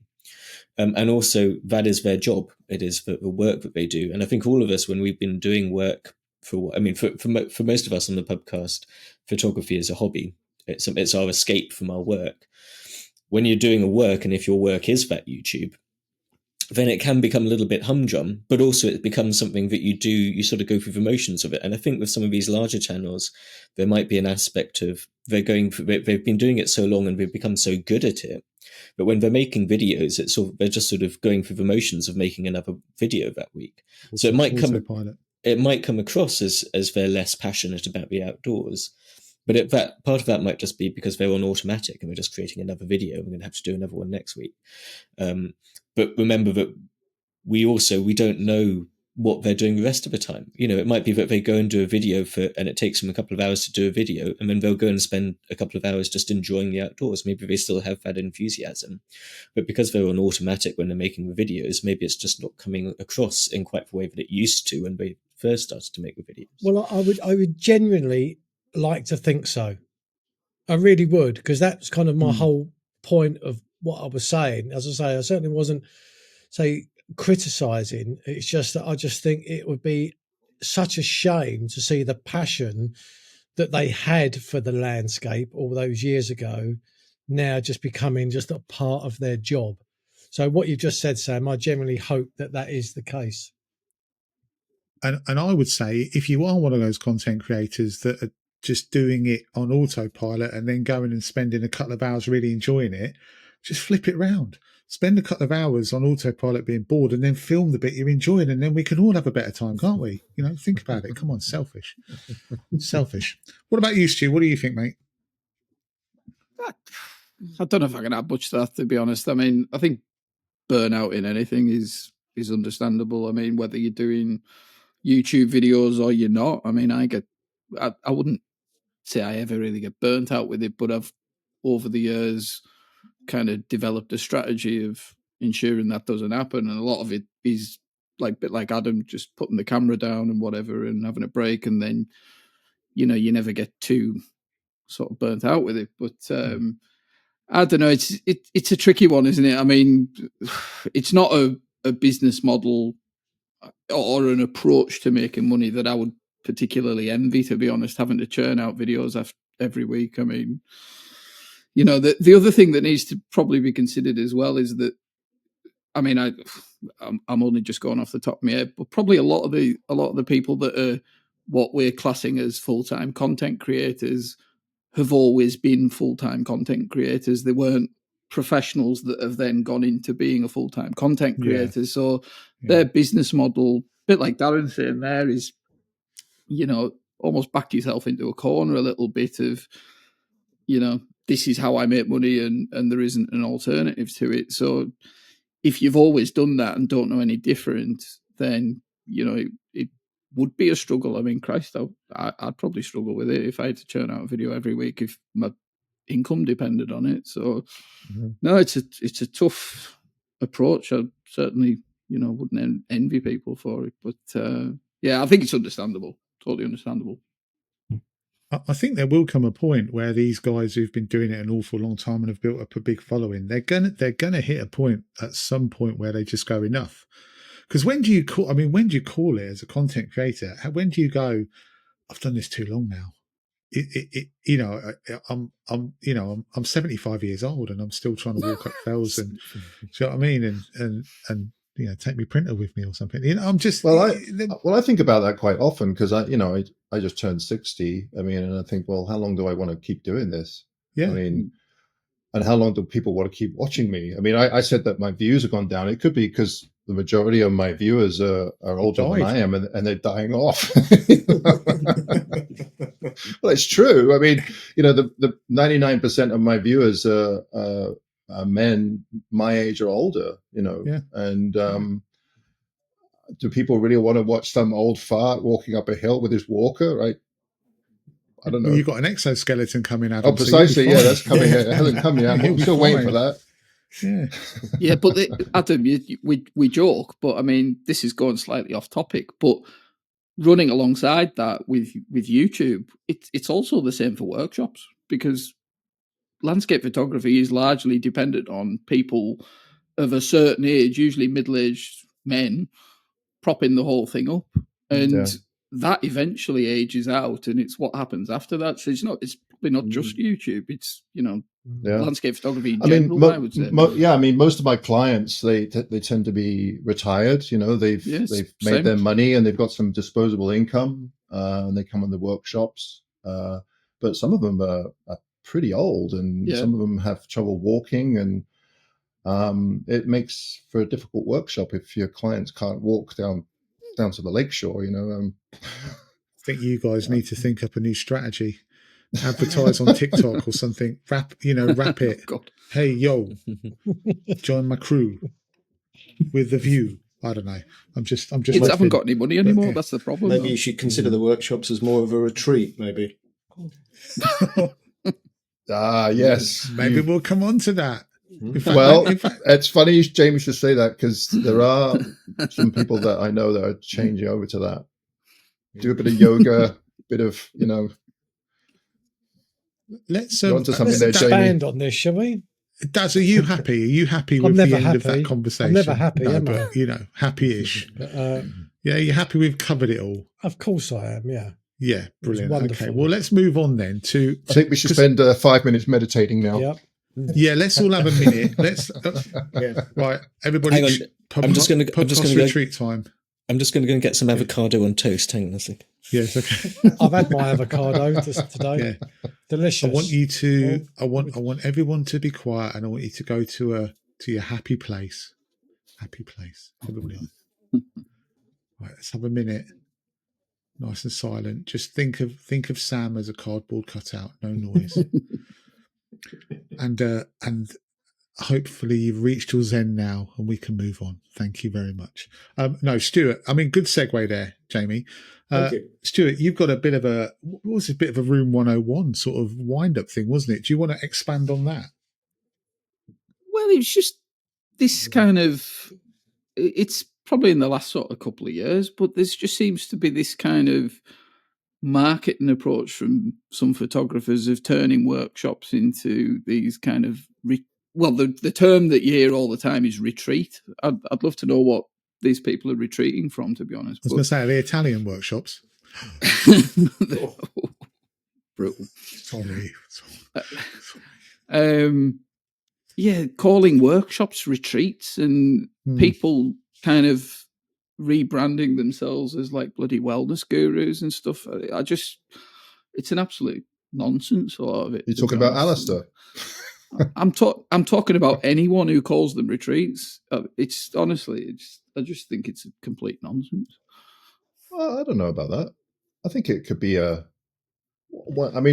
Speaker 3: And also that is their job. It is the work that they do. And I think all of us, when we've been doing work for most of us on the Pubcast, photography is a hobby. It's our escape from our work. When you're doing a work, and if your work is that YouTube, then it can become a little bit humdrum, but also it becomes something that you do, you sort of go through the motions of it. And I think with some of these larger channels, there might be an aspect of they've been doing it so long and they've become so good at it. But when they're making videos, they're just sort of going through the motions of making another video that week. So it might come across as they're less passionate about the outdoors. But that part of that might just be because they're on automatic and we're just creating another video. We're going to have to do another one next week. But remember that we don't know what they're doing the rest of the time. You know, it might be that they go and do a video and it takes them a couple of hours to do a video, and then they'll go and spend a couple of hours just enjoying the outdoors. Maybe they still have that enthusiasm, but because they're on automatic when they're making the videos, maybe it's just not coming across in quite the way that it used to when they first started to make the videos.
Speaker 4: Well, I would genuinely like to think so. I really would, because that's kind of my whole point of what I was saying. As I say, I certainly wasn't criticizing. It's just that I just think it would be such a shame to see the passion that they had for the landscape all those years ago now just becoming just a part of their job. So what you just said, Sam, I genuinely hope that is the case.
Speaker 1: And I would say, if you are one of those content creators that are just doing it on autopilot and then going and spending a couple of hours really enjoying it, just flip it round. Spend a couple of hours on autopilot being bored and then film the bit you're enjoying, and then we can all have a better time, can't we? You know, think about it. Come on, selfish. Selfish. What about you, Stu? What do you think, mate?
Speaker 6: I don't know if I can add much to that, to be honest. I mean, I think burnout in anything is understandable. I mean, whether you're doing YouTube videos or you're not, I mean, I wouldn't say I ever really get burnt out with it, but I've over the years kind of developed a strategy of ensuring that doesn't happen, and a lot of it is like a bit like Adam, just putting the camera down and whatever and having a break, and then you know you never get too sort of burnt out with it. But I don't know, it's a tricky one, isn't it? I mean, it's not a business model or an approach to making money that I would particularly envy, to be honest, having to churn out videos every week. I mean, you know, the other thing that needs to probably be considered as well is that, I mean, I'm only just going off the top of my head, but probably a lot of the people that are what we're classing as full-time content creators have always been full-time content creators. They weren't professionals that have then gone into being a full-time content creator. Yeah. So their business model, a bit like Darren's saying there, is, you know, almost back yourself into a corner a little bit of, you know, this is how I make money and there isn't an alternative to it. So if you've always done that and don't know any different, then, you know, it would be a struggle. I mean, Christ, I'd probably struggle with it if I had to churn out a video every week if my income depended on it. So no, it's a tough approach. I certainly, you know, wouldn't envy people for it. But yeah, I think it's understandable. Totally understandable.
Speaker 1: I think there will come a point where these guys who've been doing it an awful long time and have built up a big following, they're gonna hit a point at some point where they just go enough. Because when do you call it as a content creator? When do you go, I've done this too long now? You know, I'm 75 years old and I'm still trying to walk up fells, and do you know what I mean? And you know, take my printer with me or something. You know, I'm just
Speaker 5: I think about that quite often because I just turned 60. I mean, and I think, well, how long do I want to keep doing this?
Speaker 1: Yeah.
Speaker 5: I mean, and how long do people want to keep watching me? I mean, I said that my views have gone down. It could be because the majority of my viewers are older than I am, and they're dying off. Well, it's true. I mean, the 99% of my viewers are men my age or older, and do people really want to watch some old fart walking up a hill with his walker, right? I don't know.
Speaker 1: Well, you've got an exoskeleton coming out.
Speaker 5: Oh, precisely. Yeah, that's coming. It hasn't come yet. I'm still waiting for that.
Speaker 1: Yeah.
Speaker 6: Yeah, but Adam, we joke, but I mean, this is going slightly off topic, but running alongside that with YouTube, it's also the same for workshops, because landscape photography is largely dependent on people of a certain age, usually middle-aged men, propping the whole thing up, and that eventually ages out, and it's what happens after that. So it's probably not just YouTube, it's landscape photography in general, I would say.
Speaker 5: I mean, most of my clients, they tend to be retired. They've made their money and they've got some disposable income, and they come on the workshops. But some of them are pretty old, and some of them have trouble walking, and it makes for a difficult workshop if your clients can't walk down to the lakeshore.
Speaker 1: I think you guys need to think up a new strategy. Advertise on TikTok or something. Wrap it. Oh, hey, yo, join my crew with the view. I don't know. I'm just.
Speaker 6: Kids haven't got any money anymore. That's the problem.
Speaker 2: Maybe you should consider the workshops as more of a retreat. Maybe.
Speaker 5: Yes.
Speaker 1: Maybe we'll come on to that.
Speaker 5: In fact, it's funny James should say that, because there are some people that I know that are changing over to that. Do a bit of yoga, bit of
Speaker 1: Let's
Speaker 4: expand on this, shall we?
Speaker 1: Daz, are you happy? Are you happy with the end of that conversation?
Speaker 4: I'm never happy,
Speaker 1: but happy-ish. Yeah, you're happy we've covered it all?
Speaker 4: Of course I am, yeah.
Speaker 1: Yeah, brilliant. Okay, well, let's move on then to...
Speaker 5: I think we should spend 5 minutes meditating now.
Speaker 4: Yep.
Speaker 1: Yeah, let's all have a minute. Let's... right, everybody...
Speaker 3: Hang on. I'm just going to
Speaker 1: retreat time.
Speaker 3: I'm just going to go and get some avocado on toast. Hang on a second.
Speaker 1: Yes, okay.
Speaker 4: I've had my avocado today. Yeah. Delicious.
Speaker 1: I want you to. I want everyone to be quiet, and I want you to go to your happy place. Happy place. Everybody. Right. Let's have a minute. Nice and silent. Just think of Sam as a cardboard cutout. No noise. and hopefully you've reached your zen now, and we can move on. Thank you very much. No, Stuart. I mean, good segue there, Jamie. Stuart, you've got a bit of a Room 101 sort of wind-up thing, wasn't it? Do you want to expand on that?
Speaker 6: Well, it's just this kind of... It's probably in the last sort of couple of years, but there just seems to be this kind of marketing approach from some photographers of turning workshops into these kind of... the term that you hear all the time is retreat. I'd love to know what these people are retreating from, to be honest.
Speaker 1: I was going to say, are they Italian workshops?
Speaker 6: Brutal.
Speaker 1: Sorry.
Speaker 6: Calling workshops retreats, and people kind of rebranding themselves as like bloody wellness gurus and stuff. It's an absolute nonsense, a lot of it.
Speaker 5: You're talking about Alistair?
Speaker 6: I'm talking about anyone who calls them retreats. I just think it's a complete nonsense.
Speaker 5: Well, I don't know about that. I think it could be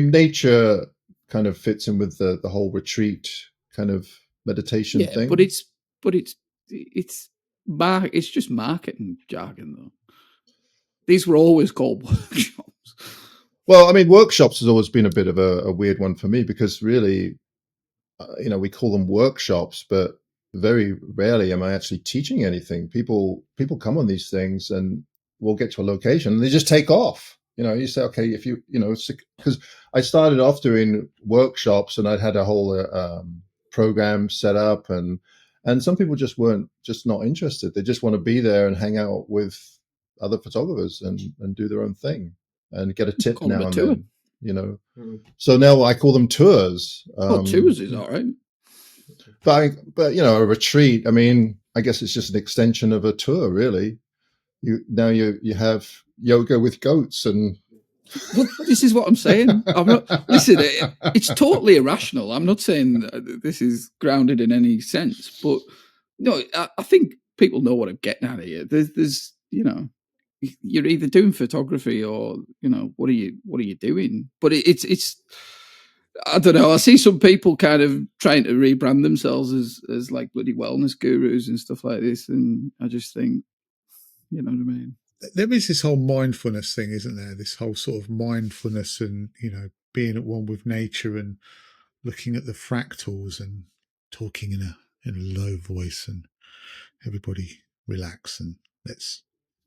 Speaker 5: nature kind of fits in with the whole retreat kind of meditation thing.
Speaker 6: But it's just marketing jargon, though. These were always called workshops.
Speaker 5: Well, I mean, workshops has always been a bit of a weird one for me, because really, we call them workshops, but very rarely am I actually teaching anything. People come on these things, and we'll get to a location and they just take off. You say, okay, if because I started off doing workshops, and I'd had a whole program set up, and some people just weren't not interested. They just want to be there and hang out with other photographers and do their own thing and get a tip now and then. So now I call them tours.
Speaker 6: Tours is all right.
Speaker 5: But a retreat, I mean, I guess it's just an extension of a tour, really. You have yoga with goats, and
Speaker 6: well, this is what I'm saying. Listen, it's totally irrational. I'm not saying that this is grounded in any sense, but I think people know what I'm getting at here. There's you're either doing photography or what are you doing? But it's I don't know. I see some people kind of trying to rebrand themselves as like bloody wellness gurus and stuff like this, and I just think, you know what I mean.
Speaker 1: There is this whole mindfulness thing, isn't there? This whole sort of mindfulness and being at one with nature and looking at the fractals and talking in a low voice and everybody relax and let's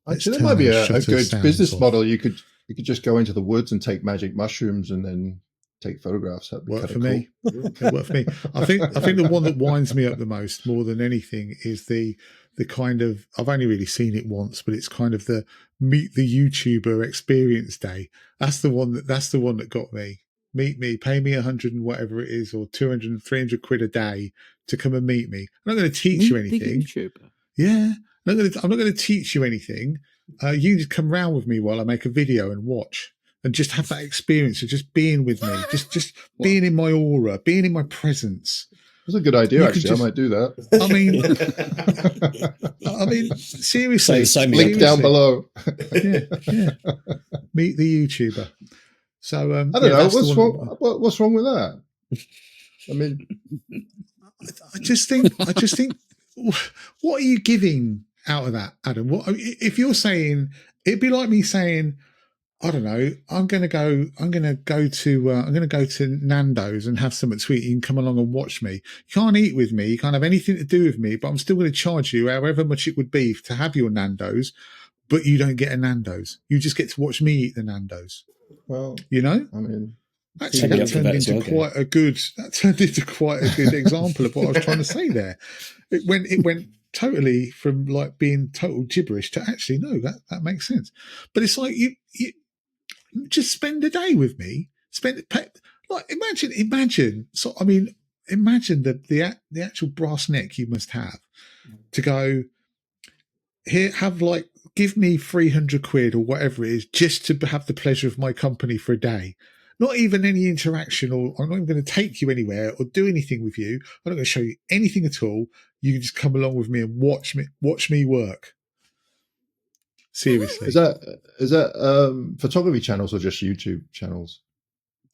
Speaker 5: Actually, that might be a good business model. You could just go into the woods and take magic mushrooms and then take photographs. That'd be
Speaker 1: work for
Speaker 5: cool.
Speaker 1: me. It worked for me. I think the one that winds me up the most, more than anything, is the kind of, I've only really seen it once, but it's kind of the meet the YouTuber experience day. That's the one that got me. Meet me, pay me 100 and whatever it is, or 200, 300 quid a day to come and meet me. I'm not going to teach you anything. Yeah. I'm not going to teach you anything. You just come round with me while I make a video and watch and just have that experience of just being with me, just being in my aura, being in my presence.
Speaker 5: That's a good idea, actually. I might do that.
Speaker 1: I mean, seriously.
Speaker 5: Link down below.
Speaker 1: Yeah. Meet the YouTuber. So
Speaker 5: I don't know. What's wrong with that? I mean,
Speaker 1: I just think, what are you giving out of that, Adam? What if you're saying? It'd be like me saying, I don't know. I'm going to go to Nando's and have something to eat. You can come along and watch me. You can't eat with me. You can't have anything to do with me. But I'm still going to charge you however much it would be to have your Nando's. But you don't get a Nando's. You just get to watch me eat the Nando's.
Speaker 5: Well,
Speaker 1: I mean. Actually, that turned into quite a good example of what I was trying to say there. It went totally from like being total gibberish to actually, no, that makes sense. But it's like you just spend a day with me. Imagine. So I mean, imagine the actual brass neck you must have to go here. Give me 300 quid or whatever it is just to have the pleasure of my company for a day. Not even any interaction, or I'm not even going to take you anywhere or do anything with you. I'm not going to show you anything at all. You can just come along with me and watch me work. Seriously.
Speaker 5: Is that photography channels or just YouTube channels?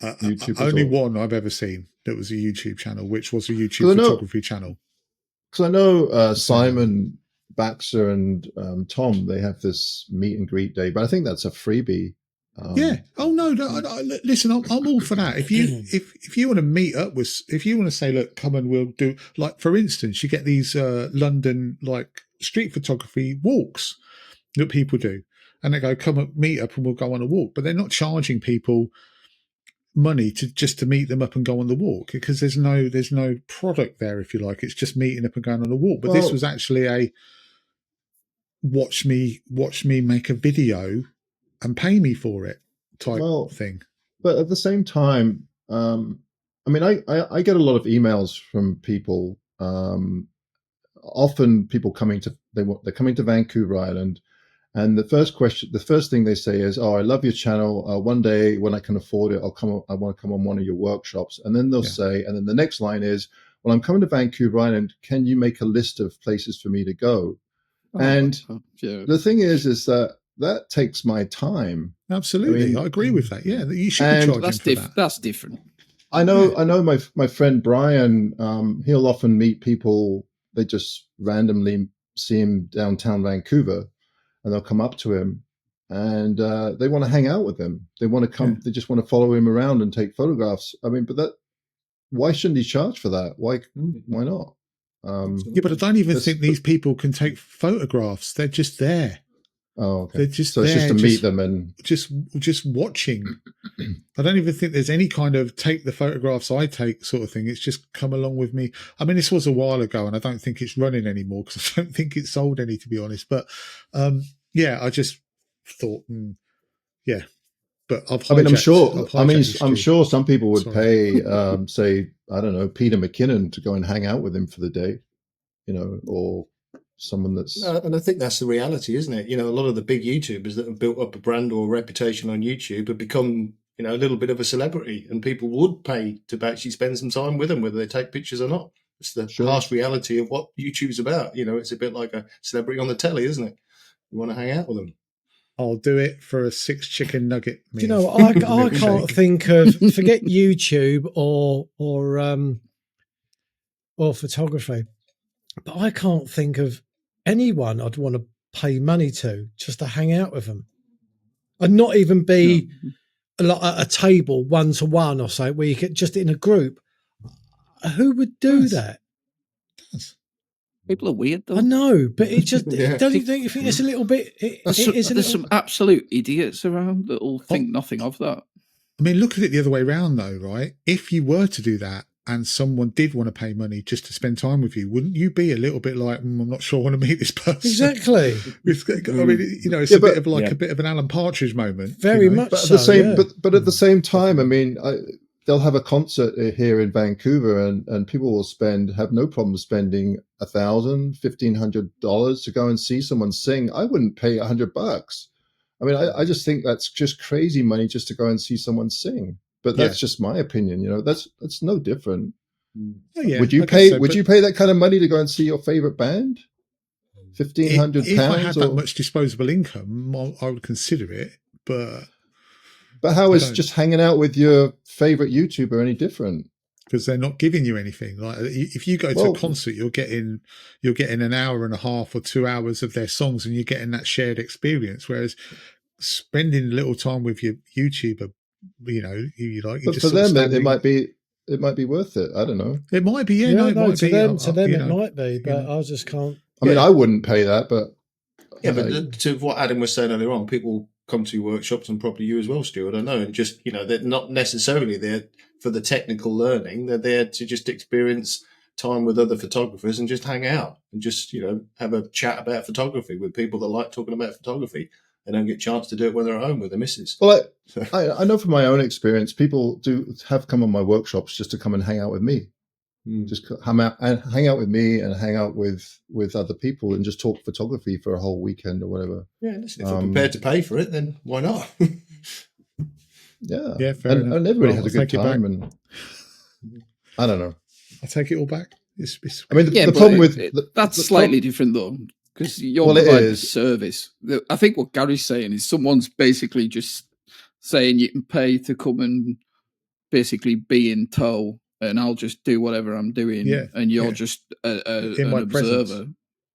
Speaker 1: YouTube only one I've ever seen that was a YouTube channel, which was a YouTube photography channel.
Speaker 5: Because I know Simon Baxter and Tom, they have this meet and greet day, but I think that's a freebie.
Speaker 1: Yeah. Oh no. Listen, I'm all for that. If you want to meet up with, if you want to say, look, come and we'll do, like for instance, you get these London like street photography walks that people do, and they go, come and meet up and we'll go on a walk. But they're not charging people money to meet them up and go on the walk, because there's no product there, if you like. It's just meeting up and going on a walk. But this was actually a watch me make a video and pay me for it type thing.
Speaker 5: But at the same time, I mean, I get a lot of emails from people. Often people they're coming to Vancouver Island, and the first thing they say is, "Oh, I love your channel. One day when I can afford it, I want to come on one of your workshops." And then they'll say, and then the next line is, "Well, I'm coming to Vancouver Island. Can you make a list of places for me to go?" The thing is that takes my time.
Speaker 1: Absolutely, I agree with that. Yeah, you should be charging for that.
Speaker 6: That's different.
Speaker 5: I know my friend Brian, he'll often meet people, they just randomly see him downtown Vancouver, and they'll come up to him and they want to hang out with him. They want to come, they just want to follow him around and take photographs. I mean, but why shouldn't he charge for that? Why not?
Speaker 1: But I don't even think these people can take photographs. They're just there.
Speaker 5: Oh, okay.
Speaker 1: They're just
Speaker 5: so it's
Speaker 1: there,
Speaker 5: just to meet them and
Speaker 1: just watching. I don't even think there's any kind of take the photographs I take sort of thing. It's just come along with me. I mean, this was a while ago, and I don't think it's running anymore because I don't think it's sold any, to be honest. But I just thought, yeah. But I'm
Speaker 5: sure some people would pay, say, I don't know, Peter McKinnon to go and hang out with him for the day, or someone that's.
Speaker 2: And I think that's the reality, isn't it? A lot of the big YouTubers that have built up a brand or a reputation on YouTube have become, a little bit of a celebrity, and people would pay to actually spend some time with them, whether they take pictures or not. It's the harsh reality of what YouTube's about. You know, it's a bit like a celebrity on the telly, isn't it? You want to hang out with them.
Speaker 1: I'll do it for a 6 chicken nugget meal.
Speaker 4: Do you know what? I can't think of, forget YouTube or photography, but I can't think of anyone I'd want to pay money to just to hang out with them. And not even be like at a table 1-to-1 or so, where you get just in a group. Who would do that?
Speaker 6: People are weird, though.
Speaker 4: I know, but it just don't you think it's a little bit?
Speaker 6: There's some absolute idiots around that will think nothing of that.
Speaker 1: I mean, look at it the other way around, though, right? If you were to do that and someone did want to pay money just to spend time with you, wouldn't you be a little bit like, I'm not sure I want to meet this person?
Speaker 4: Exactly.
Speaker 1: I mean, you know, it's a bit of an Alan Partridge moment.
Speaker 4: Very much
Speaker 5: but
Speaker 4: so.
Speaker 5: But at the same time, I mean, they'll have a concert here in Vancouver, and people will have no problem spending $1,000, $1,500 to go and see someone sing. I wouldn't pay $100. I mean, I just think that's just crazy money just to go and see someone sing. But that's just my opinion. You know, that's no different.
Speaker 1: Yeah,
Speaker 5: would you pay? Would you pay that kind of money to go and see your favorite band? £1,500.
Speaker 1: If I had that much disposable income, I would consider it. But
Speaker 5: how is just hanging out with your favorite YouTuber any different?
Speaker 1: Because they're not giving you anything. Like if you go to a concert, you're getting an hour and a half or 2 hours of their songs, and you're getting that shared experience. Whereas spending a little time with your YouTuber, you know,
Speaker 5: but for them, it might be worth it. I don't know.
Speaker 1: It might be. Yeah, it might
Speaker 4: to
Speaker 1: be.
Speaker 4: them, it might be, but I just can't.
Speaker 5: I mean, I wouldn't pay that, but
Speaker 2: but to what Adam was saying earlier on, people come to workshops, and probably you as well, Stuart, I know, and just, you know, they're not necessarily there for the technical learning. They're there to just experience time with other photographers and just hang out and just, you know, have a chat about photography with people that like talking about photography. They don't get a chance to do it when they're at home with their missus.
Speaker 5: Well, I know from my own experience, people do have come on my workshops just to come and hang out with me. Just hang out with me and hang out with other people and just talk photography for a whole weekend or whatever.
Speaker 2: Yeah, listen, if you're prepared to pay for it, then why not?
Speaker 5: Yeah,
Speaker 1: fair enough.
Speaker 5: And everybody has a good time. And I don't know.
Speaker 1: I take it all back.
Speaker 5: I mean, the problem with
Speaker 6: that's slightly different though, because you're providing a service. I think what Gary's saying is someone's basically just saying you can pay to come and basically be in tow, and I'll just do whatever I'm doing, and you're just an observer.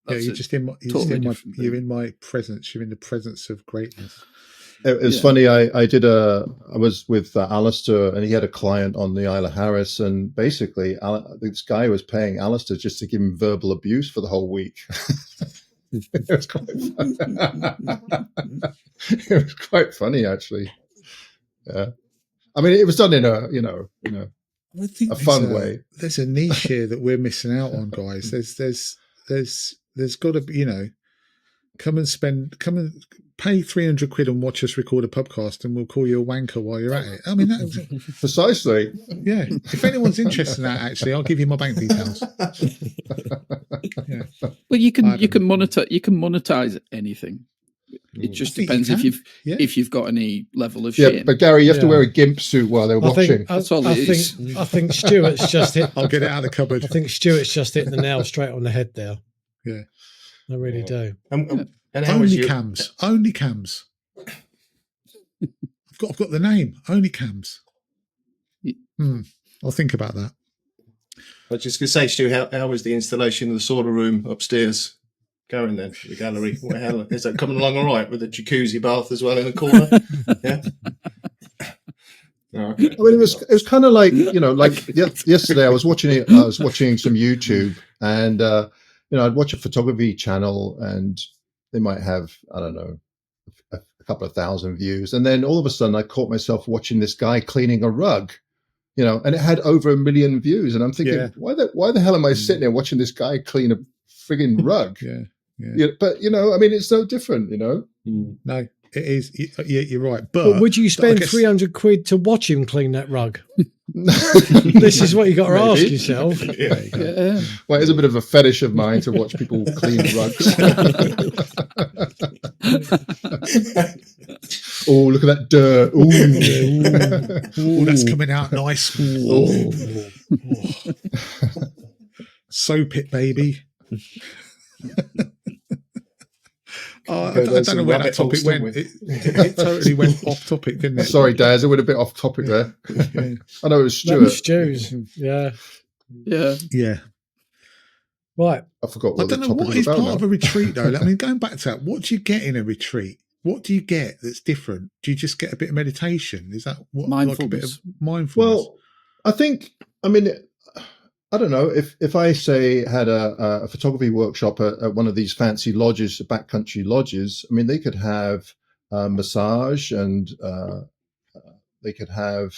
Speaker 1: You're in my presence. You're in the presence of greatness.
Speaker 5: It was funny. I was with Alistair, and he had a client on the Isle of Harris, and basically this guy was paying Alistair just to give him verbal abuse for the whole week. It was quite fun. It was quite funny, actually. Yeah, I mean, it was done in a a fun way.
Speaker 1: There's a niche here that we're missing out on, guys. There's got to be, you know, come and pay 300 quid and watch us record a pubcast, and we'll call you a wanker while you're at it. I mean,
Speaker 5: precisely.
Speaker 1: Yeah. If anyone's interested in that, actually, I'll give you my bank details. Yeah.
Speaker 6: Well, you can monetize anything. It just depends if you've got any level of shame.
Speaker 5: But Gary, you have to wear a gimp suit while they're watching.
Speaker 6: That's all it is.
Speaker 4: I think Stuart's just hit.
Speaker 1: I'll get it out of the cupboard.
Speaker 4: I think Stuart's just hitting the nail straight on the head there.
Speaker 1: Yeah,
Speaker 4: I really do.
Speaker 2: And
Speaker 1: only cams. Only cams. I've got the name. Only cams. I'll think about that.
Speaker 2: I was just going to say, Stu, how was the installation of the sauna room upstairs going then? The gallery. Is that coming along all right with the jacuzzi bath as well in the corner? Yeah. Oh, okay.
Speaker 5: I mean, it was kind of like, you know, like yesterday I was watching some YouTube, and I'd watch a photography channel, and they might have, I don't know, a couple of thousand views, and then all of a sudden I caught myself watching this guy cleaning a rug, you know, and it had over 1 million views, and I'm thinking, why the hell am I sitting there watching this guy clean a frigging rug? Yeah, but you know, I mean, it's no different, you know.
Speaker 1: No, it is. You're right. But
Speaker 4: would you spend 300 quid to watch him clean that rug? This is what you got to ask yourself.
Speaker 5: Yeah. Well, it's a bit of a fetish of mine to watch people clean rugs. Oh, look at that dirt!
Speaker 1: Oh, that's coming out nice. Soap it, baby. I
Speaker 2: Go
Speaker 1: don't
Speaker 2: down
Speaker 1: know
Speaker 2: some
Speaker 1: where that
Speaker 2: rabbit
Speaker 1: topic
Speaker 2: holes,
Speaker 1: went.
Speaker 2: don't we?
Speaker 1: It totally went off topic, didn't it?
Speaker 5: Sorry, Daz, I went a bit off topic there.
Speaker 1: Yeah.
Speaker 5: I know it was
Speaker 4: That was
Speaker 5: Stuart.
Speaker 4: Stu's. Yeah.
Speaker 6: Yeah.
Speaker 1: Yeah.
Speaker 4: Right.
Speaker 5: I forgot
Speaker 1: I
Speaker 5: what the
Speaker 1: don't know
Speaker 5: topic
Speaker 1: what
Speaker 5: was
Speaker 1: is
Speaker 5: about
Speaker 1: part
Speaker 5: now.
Speaker 1: of a retreat though. I mean, going back to that, what do you get in a retreat? What do you get that's different? Do you just get a bit of meditation? Is that what, like a bit of mindfulness?
Speaker 5: Well, I think, I mean, I don't know, if I say had a photography workshop at one of these fancy lodges, backcountry lodges, I mean, they could have massage and they could have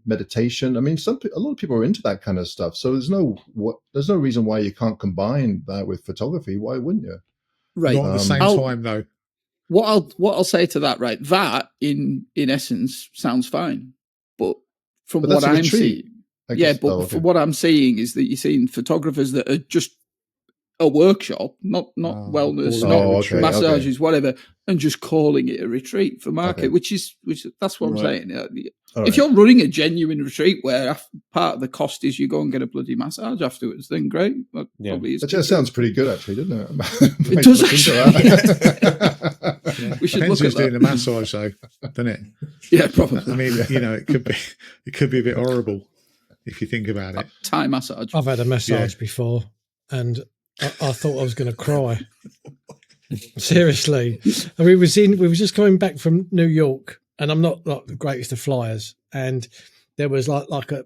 Speaker 5: meditation. I mean, a lot of people are into that kind of stuff. So there's no reason why you can't combine that with photography. Why wouldn't you?
Speaker 6: Right.
Speaker 1: Not at the same time though.
Speaker 6: What I'll say to that, right? That in essence sounds fine, but from
Speaker 5: But
Speaker 6: what
Speaker 5: that's a
Speaker 6: I'm
Speaker 5: retreat,
Speaker 6: seeing,
Speaker 5: I guess.
Speaker 6: yeah, but from what I'm seeing is that you're seeing photographers that are just a workshop, not wellness,
Speaker 1: boring
Speaker 6: not
Speaker 1: retreat.
Speaker 6: massages, whatever, and just calling it a retreat for market,
Speaker 5: Okay.
Speaker 6: which that's what I'm
Speaker 2: Right.
Speaker 6: saying.
Speaker 5: All
Speaker 6: If
Speaker 5: right.
Speaker 6: you're running a genuine retreat where part of the cost is you go and get a bloody massage afterwards, then great. That
Speaker 3: Yeah.
Speaker 6: probably is.
Speaker 5: That just sounds pretty good, actually, doesn't it?
Speaker 6: It does
Speaker 5: Look into that.
Speaker 6: We should
Speaker 1: Depends
Speaker 6: look
Speaker 1: who's
Speaker 6: at
Speaker 1: doing
Speaker 6: that.
Speaker 1: the massage though, doesn't it?
Speaker 6: Yeah, probably.
Speaker 1: I mean, it could be a bit horrible if you think about it.
Speaker 6: Thai massage.
Speaker 4: I've had a massage before, and I thought I was going to cry. Seriously, and we were just coming back from New York, and I'm not like the greatest of flyers, and there was like a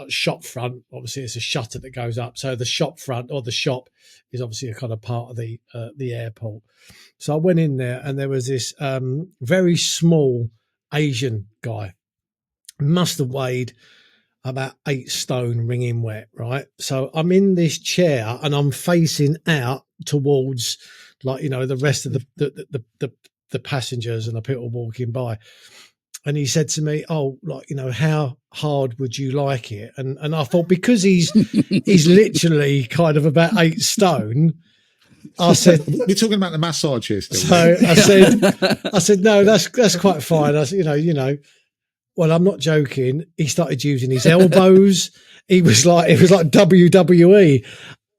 Speaker 4: shop front. Obviously, it's a shutter that goes up, so the shop front or the shop is obviously a kind of part of the airport. So I went in there, and there was this very small Asian guy, must have weighed about 8 stone, wringing wet, right? So I'm in this chair and I'm facing out towards, like, the rest of the passengers and the people walking by. And he said to me, "Oh, like, how hard would you like it?" And I thought, because he's literally kind of about 8 stone, I said,
Speaker 1: We're talking about the massage here still.
Speaker 4: so I said, no, that's quite fine. I said, well, I'm not joking. He started using his elbows. It was like WWE.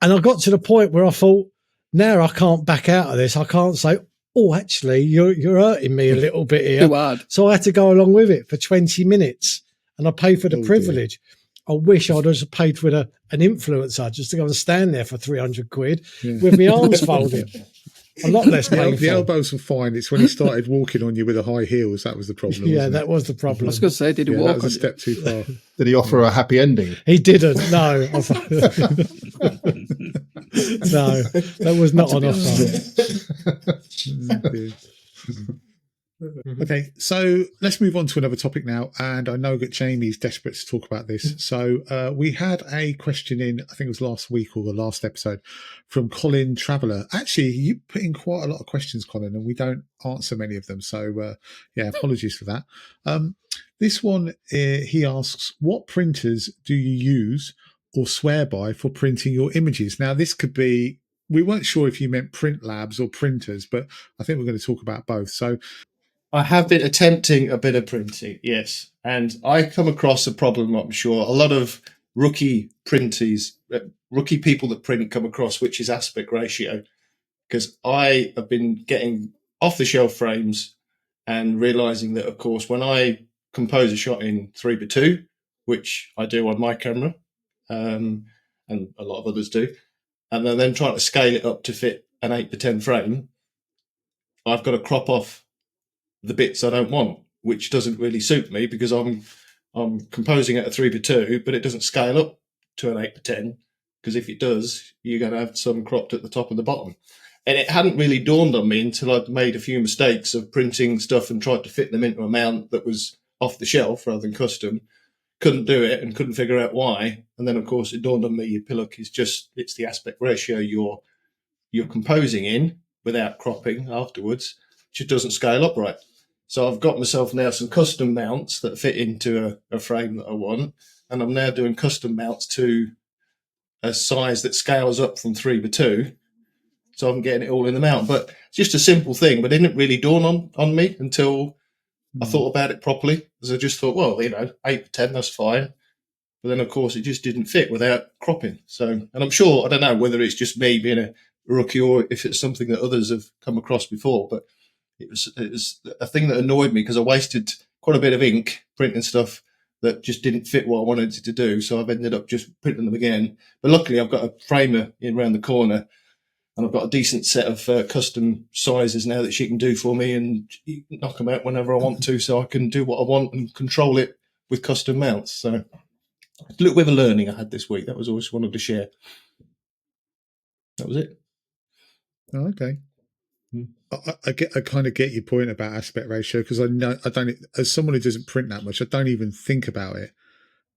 Speaker 4: And I got to the point where I thought, now I can't back out of this. I can't say, oh, actually, you're hurting me a little bit here.
Speaker 6: Too hard.
Speaker 4: So I had to go along with it for 20 minutes, and I paid for the privilege. I wish I'd have paid for an influencer just to go and stand there for 300 quid with my arms folded. A lot less painful.
Speaker 1: The elbows were fine. It's when he started walking on you with the high heels that was the problem.
Speaker 4: Yeah,
Speaker 1: wasn't
Speaker 4: that
Speaker 1: it?
Speaker 4: was the
Speaker 6: I
Speaker 4: problem.
Speaker 6: was going to say, did he
Speaker 1: Yeah,
Speaker 6: walk
Speaker 1: that was a
Speaker 6: on
Speaker 1: step too far.
Speaker 5: Did he offer a happy ending?
Speaker 4: He didn't. No. No, that was not on offer.
Speaker 1: Okay, so let's move on to another topic now. And I know that Jamie's desperate to talk about this. So we had a question in, I think it was last week or the last episode, from Colin Traveller. Actually, you put in quite a lot of questions, Colin, and we don't answer many of them. So, apologies for that. This one, he asks, what printers do you use or swear by for printing your images? Now, this could be, we weren't sure if you meant Printlabs or printers, but I think we're going to talk about both. So,
Speaker 2: I have been attempting a bit of printing, yes. And I come across a problem, I'm sure. A lot of rookie people that print come across, which is aspect ratio. Because I have been getting off-the-shelf frames and realising that, of course, when I compose a shot in 3x2, which I do on my camera, and a lot of others do, and then trying to scale it up to fit an 8x10 frame, I've got to crop off the bits I don't want, which doesn't really suit me because I'm composing at a 3x2, but it doesn't scale up to an 8x10, because if it does, you're going to have some cropped at the top and the bottom. And it hadn't really dawned on me until I'd made a few mistakes of printing stuff and tried to fit them into a mount that was off the shelf rather than custom. Couldn't do it and couldn't figure out why. And then, of course, it dawned on me, your pillock is it's the aspect ratio you're composing in without cropping afterwards, which doesn't scale up right. So I've got myself now some custom mounts that fit into a frame that I want, and I'm now doing custom mounts to a size that scales up from 3x2, so I'm getting it all in the mount. But it's just a simple thing, but it didn't really dawn on me until I thought about it properly, because I just thought, well, 8x10, that's fine. But then, of course, it just didn't fit without cropping. So, and I'm sure, I don't know whether it's just me being a rookie or if it's something that others have come across before, but it was a thing that annoyed me because I wasted quite a bit of ink printing stuff that just didn't fit what I wanted it to do. So I've ended up just printing them again. But luckily, I've got a framer in around the corner, and I've got a decent set of custom sizes now that she can do for me and knock them out whenever I want to, so I can do what I want and control it with custom mounts. So a little bit of a learning I had this week. That was always wanted to share. That was it.
Speaker 1: Oh, okay. I kind of get your point about aspect ratio, because I know I don't, as someone who doesn't print that much, I don't even think about it.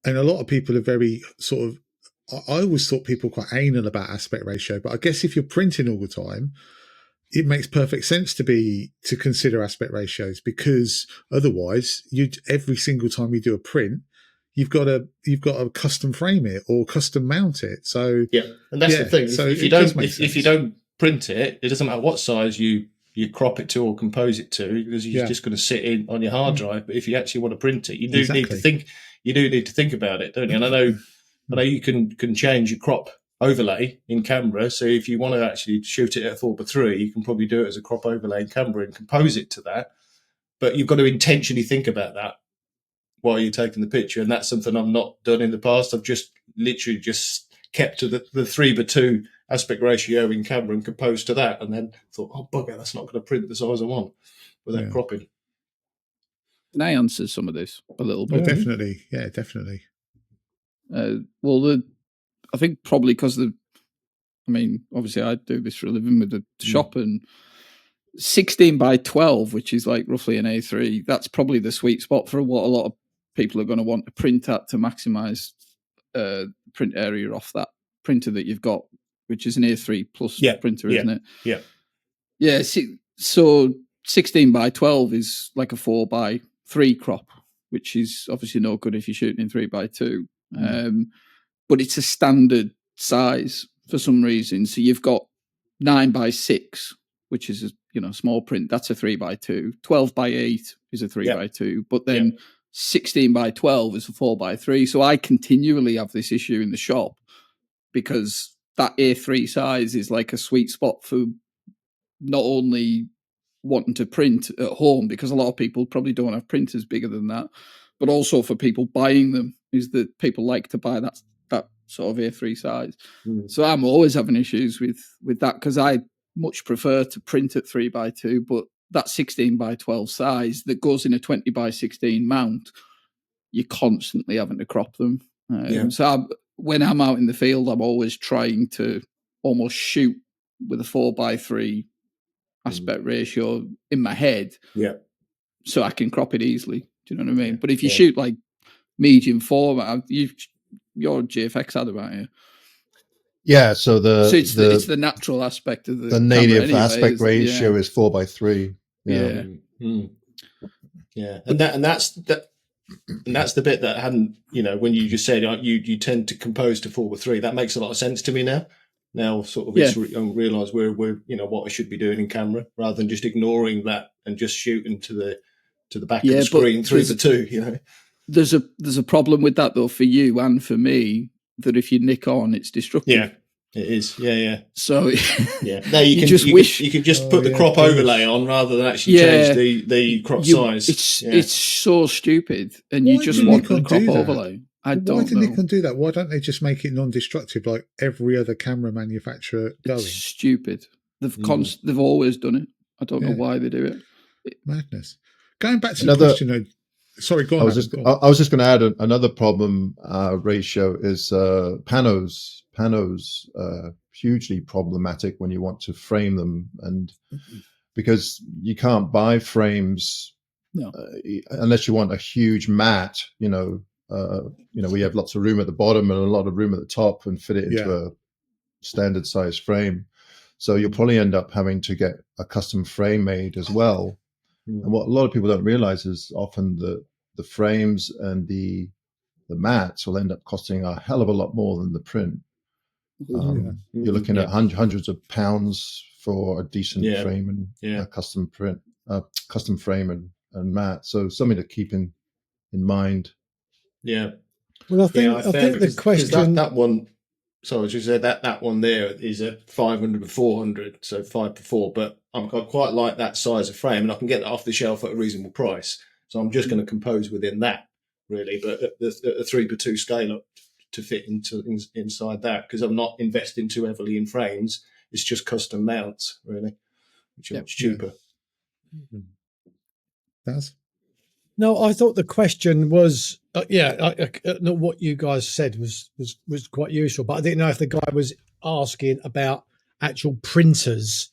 Speaker 1: And a lot of people are very sort of, I always thought people were quite anal about aspect ratio, but I guess if you're printing all the time, it makes perfect sense to consider aspect ratios, because otherwise every single time you do a print, you've got to custom frame it or custom mount it. So
Speaker 2: yeah, and that's the thing.
Speaker 1: So
Speaker 2: if you don't print it, it doesn't matter what size you crop it to or compose it to, because you're just going to sit in on your hard drive. But if you actually want to print it, you do need to think. You do need to think about it, don't you? And I know you can change your crop overlay in camera. So if you want to actually shoot it at 4:3, you can probably do it as a crop overlay in camera and compose it to that. But you've got to intentionally think about that while you're taking the picture, and that's something I've not done in the past. I've just literally just kept to the 3:2 aspect ratio in camera and composed to that, and then thought, oh bugger, that's not going to print the size I want without cropping.
Speaker 6: Can I answer some of this a little bit?
Speaker 1: Oh, definitely. Yeah, definitely.
Speaker 6: Well, I think probably because obviously I do this for a living with the shop, and 16 by 12, which is like roughly an A3, that's probably the sweet spot for what a lot of people are going to want to print at to maximize print area off that printer that you've got, which is an A3 plus printer, isn't it?
Speaker 2: Yeah.
Speaker 6: Yeah. So 16 by 12 is like a 4:3 crop, which is obviously no good if you're shooting in 3:2. But it's a standard size for some reason. So you've got 9:6, which is a small print. That's a 3:2. 12:8 is a 3:2. But then 16 by 12 is a 4:3. So I continually have this issue in the shop because that A3 size is like a sweet spot for not only wanting to print at home, because a lot of people probably don't have printers bigger than that, but also for people buying them, is that people like to buy that sort of A3 size. So I'm always having issues with that, because I much prefer to print at 3:2, but that 16 by 12 size that goes in a 20:16 mount, you're constantly having to crop them. So when I'm out in the field, I'm always trying to almost shoot with a 4:3 aspect ratio in my head, so I can crop it easily. Do you know what I mean? But if you shoot like medium format, you're a GFX Adam, aren't you?
Speaker 5: Yeah, so
Speaker 6: it's the natural aspect of the
Speaker 5: native
Speaker 6: anyway,
Speaker 5: aspect ratio is 4:3.
Speaker 6: Yeah.
Speaker 2: And that's the bit that hadn't, when you just said you tend to compose to 4:3, that makes a lot of sense to me now. Now sort of I realise we're what I should be doing in camera, rather than just ignoring that and just shooting to the back of the screen through the two.
Speaker 6: There's a problem with that though for you and for me, that if you nick on, it's destructive.
Speaker 2: Yeah, it is. Yeah.
Speaker 6: So
Speaker 2: no, you can just put the crop overlay on rather than actually change the crop size.
Speaker 6: It's so stupid, and you just want the crop overlay. Why
Speaker 1: did Nikon do that? Why don't they just make it non-destructive like every other camera manufacturer going?
Speaker 6: It's stupid. They've always done it. I don't know why they do it.
Speaker 1: Madness. Going back to the question though. Sorry, go on.
Speaker 5: I was just going to add another problem ratio is panos. Panos hugely problematic when you want to frame them, and because you can't buy frames unless you want a huge mat. We have lots of room at the bottom and a lot of room at the top, and fit it into a standard size frame. So you'll probably end up having to get a custom frame made as well. And what a lot of people don't realize is often the frames and the mats will end up costing a hell of a lot more than the print. You're looking at hundreds of pounds for a decent frame and a custom frame and mat. So something to keep in mind.
Speaker 2: Yeah.
Speaker 4: Well, I think the question
Speaker 2: that one. Sorry, as you said, that one there is a 500 and 400, so 5x4. But I quite like that size of frame, and I can get that off the shelf at a reasonable price. So I'm just going to compose within that, really. But at the 3x2 scale up to fit inside that, because I'm not investing too heavily in frames. It's just custom mounts, really, which are much cheaper.
Speaker 1: That's
Speaker 4: No, I thought the question was, what you guys said was quite useful, but I didn't know if the guy was asking about actual printers.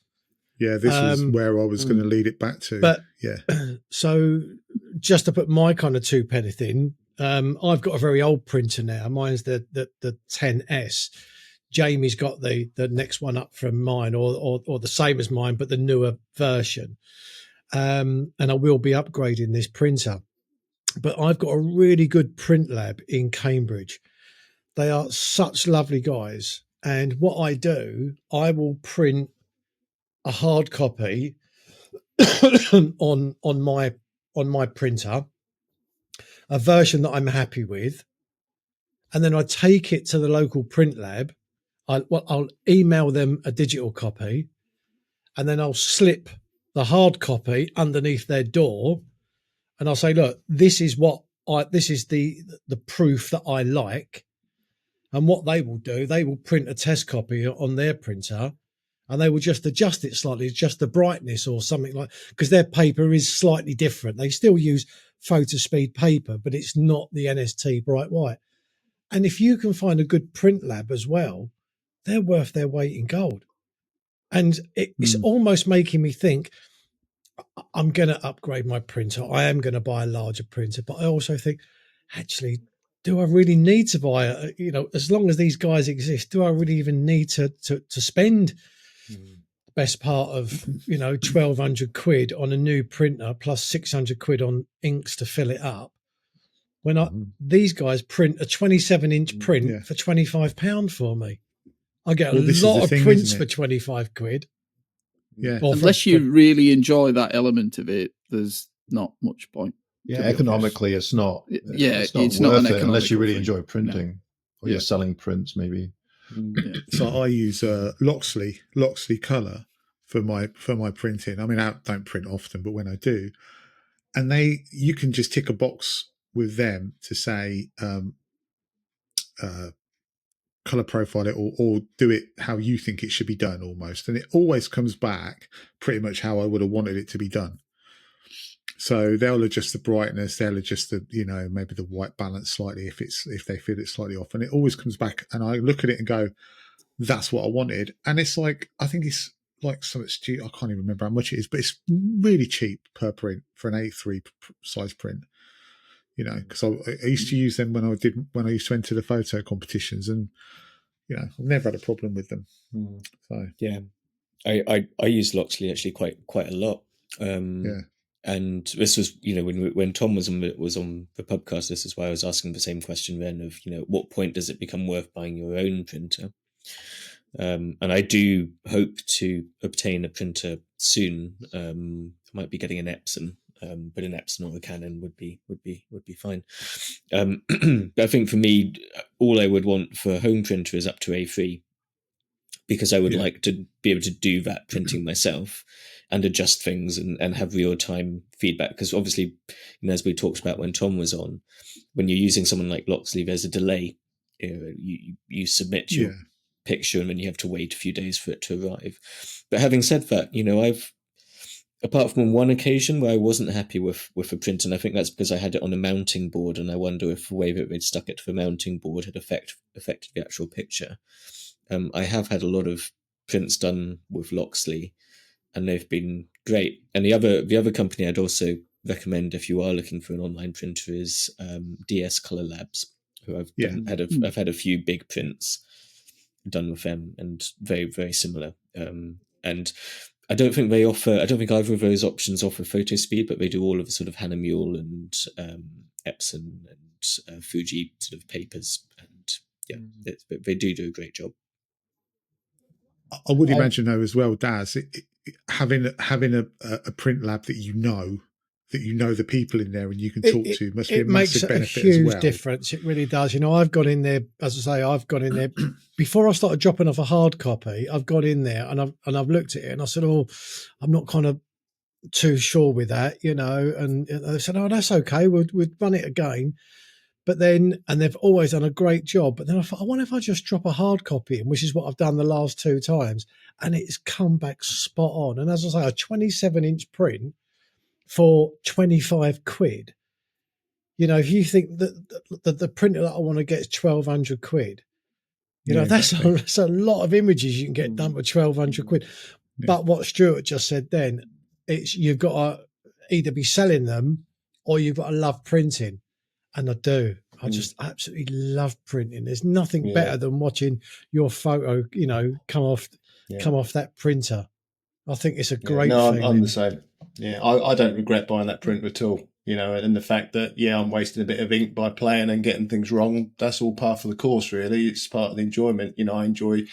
Speaker 1: Yeah, this is where I was going to lead it back to.
Speaker 4: But
Speaker 1: yeah,
Speaker 4: so just to put my kind of two penny in, I've got a very old printer now. Mine's the 10S. Jamie's got the next one up from mine, or the same as mine, but the newer version. And I will be upgrading this printer. But I've got a really good Printlab in Cambridge. They are such lovely guys. And what I do, I will print a hard copy on my printer, a version that I'm happy with, and then I take it to the local Printlab. I'll email them a digital copy, and then I'll slip the hard copy underneath their door, and I'll say, look, this is the proof that I like. And what they will do, they will print a test copy on their printer, and they will just adjust it slightly, just the brightness or something like, because their paper is slightly different. They still use Photospeed paper, but it's not the NST bright white. And if you can find a good Printlab as well, they're worth their weight in gold. And it's almost making me think, I'm going to upgrade my printer. I am going to buy a larger printer, but I also think, actually, do I really need to buy as long as these guys exist, do I really even need to spend the best part of, 1,200 quid on a new printer plus 600 quid on inks to fill it up? When these guys print a 27-inch print for £25 for me. I get a lot of prints for 25 quid.
Speaker 1: Yeah.
Speaker 6: Unless you really enjoy that element of it, there's not much point.
Speaker 5: Yeah, economically, it's not. It's not worth it unless you really enjoy printing, or you're selling prints, maybe.
Speaker 1: Yeah. So I use Loxley Colour for my printing. I mean, I don't print often, but when I do, and you can just tick a box with them to say color profile it or do it how you think it should be done almost, and it always comes back pretty much how I would have wanted it to be done. So they'll adjust the brightness, they'll adjust the maybe the white balance slightly if they feel it slightly off, and it always comes back and I look at it and go, that's what I wanted. And it's like, I think it's like so much cheap, I can't even remember how much it is, but it's really cheap per print for an A3 size print. Because I used to use them when I used to enter the photo competitions, and I've never had a problem with them. So
Speaker 3: yeah, I use Loxley actually quite a lot. And this was when Tom was on the Pubcast, this is why I was asking the same question then of at what point does it become worth buying your own printer? And I do hope to obtain a printer soon. I might be getting an Epson. But an Epson or a Canon would be fine. But I think for me, all I would want for a home printer is up to A3, because I would like to be able to do that printing myself and adjust things and have real time feedback. Because obviously, as we talked about when Tom was on, when you're using someone like Loxley, there's a delay. You submit your picture and then you have to wait a few days for it to arrive. But having said that, I've, apart from on one occasion where I wasn't happy with a print, and I think that's because I had it on a mounting board, and I wonder if the way that they'd stuck it to the mounting board had affected the actual picture. I have had a lot of prints done with Loxley, and they've been great. And the other company I'd also recommend if you are looking for an online printer is DS Color Labs, who I've had a few big prints done with them, and very, very similar. And I don't think either of those options offer photo speed, but they do all of the sort of Hahnemühle and Epson and Fuji sort of papers, and they do a great job.
Speaker 1: I would imagine though as well, Daz, having a print lab that that you know the people in there and you can talk to must be a
Speaker 4: makes
Speaker 1: massive benefit
Speaker 4: a huge
Speaker 1: as well.
Speaker 4: difference. It really does. You know, I've gone in there, as I say, I've gone in there before I started dropping off a hard copy. I've gone in there and I've looked at it and I said, "Oh, I'm not kind of too sure with that," you know. And they said, "Oh, that's okay. We'll run it again." But then, and they've always done a great job. But then I thought, I wonder if I just drop a hard copy in, which is what I've done the last 2 times, and it's come back spot on. And as I say, a 27-inch print for 25 quid. You know, if you think that the printer that I want to get is 1,200 quid, you know, that's a lot of images you can get done for 1,200 quid.
Speaker 1: Yeah.
Speaker 4: But what Stuart just said then, it's you've got to either be selling them or you've got to love printing. And I do. I just absolutely love printing. There's nothing better than watching your photo, you know, come off that printer. I think it's a great thing.
Speaker 2: I'm the same. Yeah, I don't regret buying that printer at all. You know, and the fact that, I'm wasting a bit of ink by playing and getting things wrong, that's all part of the course, really. It's part of the enjoyment. You know, I enjoy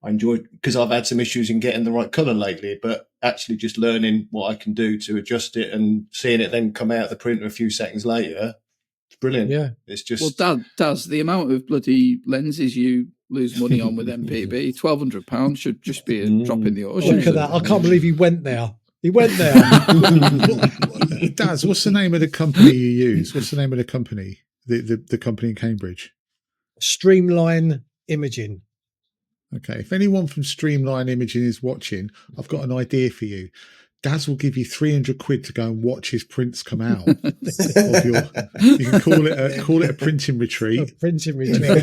Speaker 2: because I've had some issues in getting the right colour lately, but actually just learning what I can do to adjust it and seeing it then come out of the printer a few seconds later, it's brilliant.
Speaker 4: Yeah.
Speaker 2: It's just...
Speaker 6: Well, Daz, the amount of bloody lenses you lose money on with MPB, £1,200 should just be a drop in the ocean.
Speaker 4: Look at that. I can't believe he went there. He went there.
Speaker 1: Daz, what's the name of the company you use? What's the name of the company? The company in Cambridge?
Speaker 4: Streamline Imaging.
Speaker 1: Okay. If anyone from Streamline Imaging is watching, I've got an idea for you. Daz will give you 300 quid to go and watch his prints come out. You can call it a printing retreat.
Speaker 4: A printing retreat.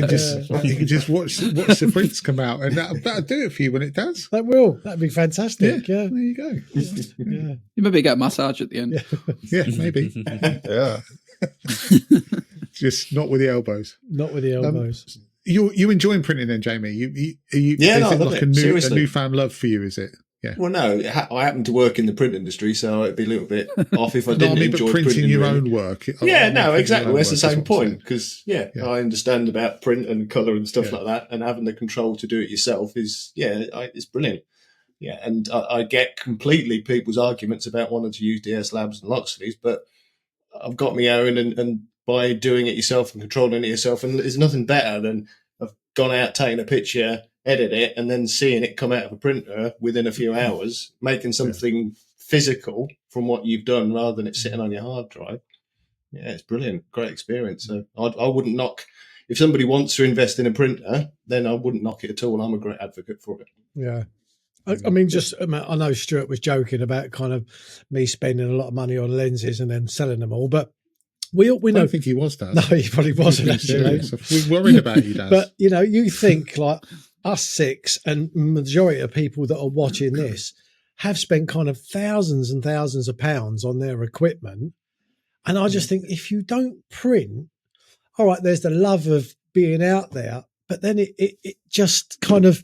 Speaker 1: You can just watch the prints come out, and that'll do it for you when it does.
Speaker 4: That will. That'd be fantastic. Yeah.
Speaker 1: There you go.
Speaker 4: Yeah.
Speaker 6: You maybe get a massage at the end.
Speaker 1: Yeah, maybe.
Speaker 5: Yeah.
Speaker 1: Just not with the elbows.
Speaker 4: Not with the elbows.
Speaker 1: You enjoying printing then, Jamie? Is
Speaker 2: I
Speaker 1: it
Speaker 2: love
Speaker 1: like
Speaker 2: it.
Speaker 1: a newfound love for you? Is it? Yeah.
Speaker 2: Well, no, I happen to work in the print industry, so it'd be a little bit off if I didn't enjoy
Speaker 1: printing your own work.
Speaker 2: Exactly. That's the same point because I understand about print and colour and stuff like that, and having the control to do it yourself is it's brilliant. Yeah, and I get completely people's arguments about wanting to use DS Labs and Loxleys, but I've got my own, and by doing it yourself and controlling it yourself, and there's nothing better than I've gone out, taken a picture, edit it, and then seeing it come out of a printer within a few hours, making something physical from what you've done rather than it sitting on your hard drive. Yeah, it's brilliant. Great experience. So I wouldn't knock, if somebody wants to invest in a printer, then I wouldn't knock it at all. I'm a great advocate for it.
Speaker 4: Yeah. I mean, I know Stuart was joking about kind of me spending a lot of money on lenses and then selling them all, but we know.
Speaker 1: I don't think he was, Daz.
Speaker 4: No, he probably wasn't actually.
Speaker 1: We're worried about you, Daz.
Speaker 4: But, you know, you think like us 6 and majority of people that are watching this have spent kind of thousands and thousands of pounds on their equipment. And I just think if you don't print, all right, there's the love of being out there, but then it just kind of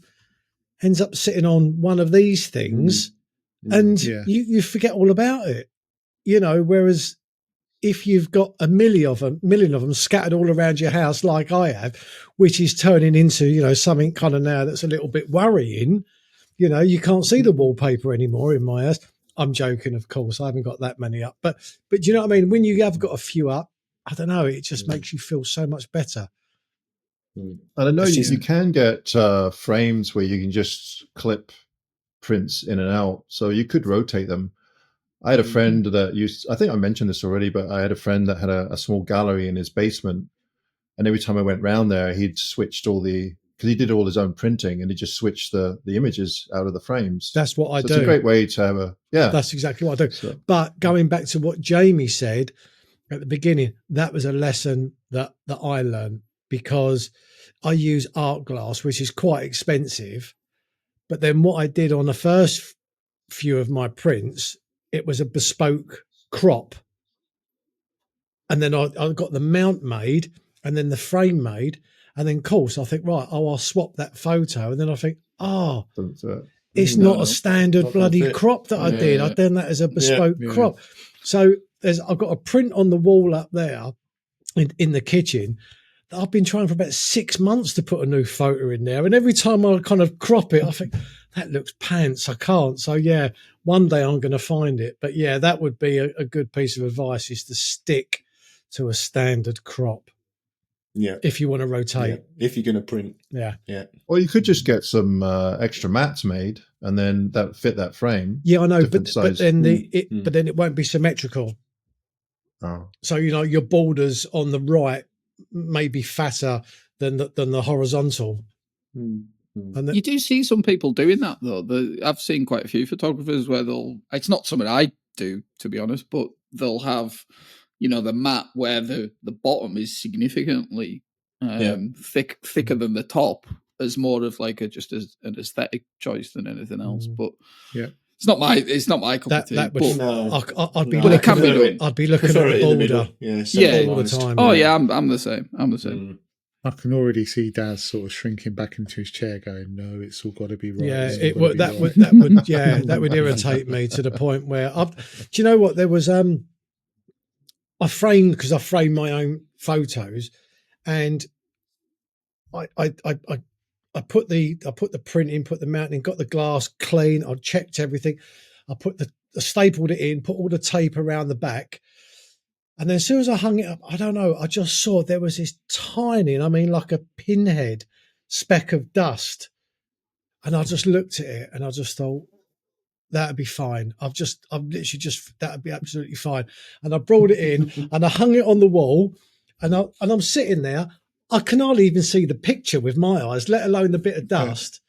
Speaker 4: ends up sitting on one of these things and you forget all about it, you know, whereas if you've got a million of them scattered all around your house like I have, which is turning into, you know, something kind of now that's a little bit worrying, you know, you can't see the wallpaper anymore in my house. I'm joking, of course. I haven't got that many up. But do you know what I mean? When you have got a few up, I don't know, it just makes you feel so much better.
Speaker 5: And I know you can get frames where you can just clip prints in and out. So you could rotate them. I had a friend that used, I think I mentioned this already, but I had a friend that had a small gallery in his basement. And every time I went round there, he'd switched because he did all his own printing and he just switched the images out of the frames.
Speaker 4: That's what I do.
Speaker 5: It's a great way to have
Speaker 4: That's exactly what I do. So, but going back to what Jamie said at the beginning, that was a lesson that I learned because I use art glass, which is quite expensive. But then what I did on the first few of my prints, it was a bespoke crop. And then I got the mount made and then the frame made. And then, of course, I think, right, I'll swap that photo. And then I think, it's not a standard bloody crop that I did. I've done that as a bespoke crop. So I've got a print on the wall up there in the kitchen that I've been trying for about 6 months to put a new photo in there. And every time I kind of crop it, I think, that looks pants. I can't. So yeah, one day I'm going to find it. But yeah, that would be a good piece of advice, is to stick to a standard crop
Speaker 2: Yeah.
Speaker 4: if you want to rotate.
Speaker 2: Yeah. If you're going to print.
Speaker 4: Yeah.
Speaker 2: Yeah.
Speaker 5: Or you could just get some extra mats made, and then that fit that frame.
Speaker 4: Yeah, I know,
Speaker 5: Different
Speaker 4: but
Speaker 5: size.
Speaker 4: then but then it won't be symmetrical.
Speaker 5: Oh.
Speaker 4: So your borders on the right may be fatter than the horizontal. And
Speaker 6: You do see some people doing that though. I've seen quite a few photographers where it's not something I do, to be honest, but they'll have, the mat where the bottom is significantly thicker than the top, as more of like just as an aesthetic choice than anything else. But
Speaker 1: yeah,
Speaker 6: it's not my cup of tea.
Speaker 4: I'd be
Speaker 6: But
Speaker 4: looking
Speaker 6: it can be done.
Speaker 4: I'd be looking at the border.
Speaker 2: Yeah.
Speaker 4: All the time.
Speaker 6: Oh yeah, I'm the same.
Speaker 1: I can already see Daz sort of shrinking back into his chair, going, "No, it's all got to be right."
Speaker 4: Yeah,
Speaker 1: It's all gotta be right."
Speaker 4: that would irritate me to the point where do you know what? There was I framed my own photos, and I put the print in, put the mount in, got the glass clean. I checked everything. I stapled it in, put all the tape around the back. And then as soon as I hung it up, I don't know, I just saw there was this tiny, like a pinhead speck of dust. And I just looked at it and I just thought, that'd be fine. I've literally just, that'd be absolutely fine. And I brought it in and I hung it on the wall, and I'm sitting there. I can hardly even see the picture with my eyes, let alone the bit of dust.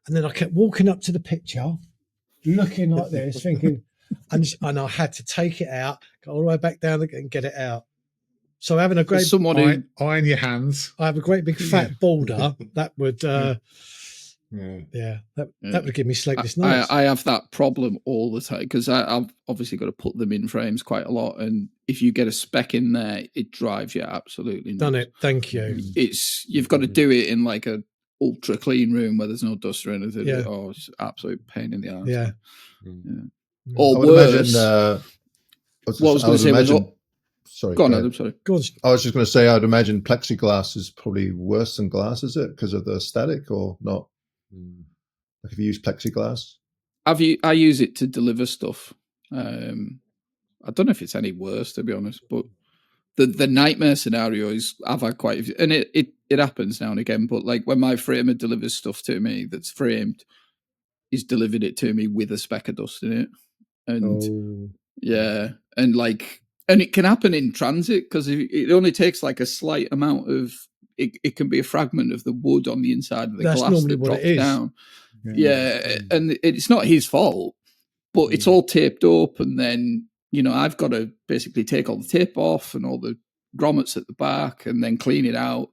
Speaker 4: And then I kept walking up to the picture, looking like this, thinking, and I had to take it out, go all the way back down again, and get it out. So having a great
Speaker 1: iron your hands.
Speaker 4: I have a great big fat border that would that would give me sleepless nights.
Speaker 6: I have that problem all the time because I've obviously got to put them in frames quite a lot, and if you get a speck in there, it drives you absolutely nuts.
Speaker 4: Done it. Thank you.
Speaker 6: You've got to do it in like a ultra clean room where there's no dust or anything.
Speaker 4: Yeah.
Speaker 6: Oh, it's an absolute pain in the ass.
Speaker 4: Yeah.
Speaker 6: Or worse.
Speaker 5: Sorry.
Speaker 6: Go on, Adam. Sorry.
Speaker 4: Go on.
Speaker 5: I was just going to say, I'd imagine plexiglass is probably worse than glass, is it? Because of the static, or not? Like if you use plexiglass?
Speaker 6: I use it to deliver stuff. I don't know if it's any worse, to be honest, but the nightmare scenario is I've had quite a few, and it happens now and again, but like when my framer delivers stuff to me that's framed, he's delivered it to me with a speck of dust in it. And and it can happen in transit because it only takes like a slight amount of it can be a fragment of the wood on the inside of the glass that drops down. Yeah, and it's not his fault, but it's all taped up, and then I've got to basically take all the tape off and all the grommets at the back, and then clean it out.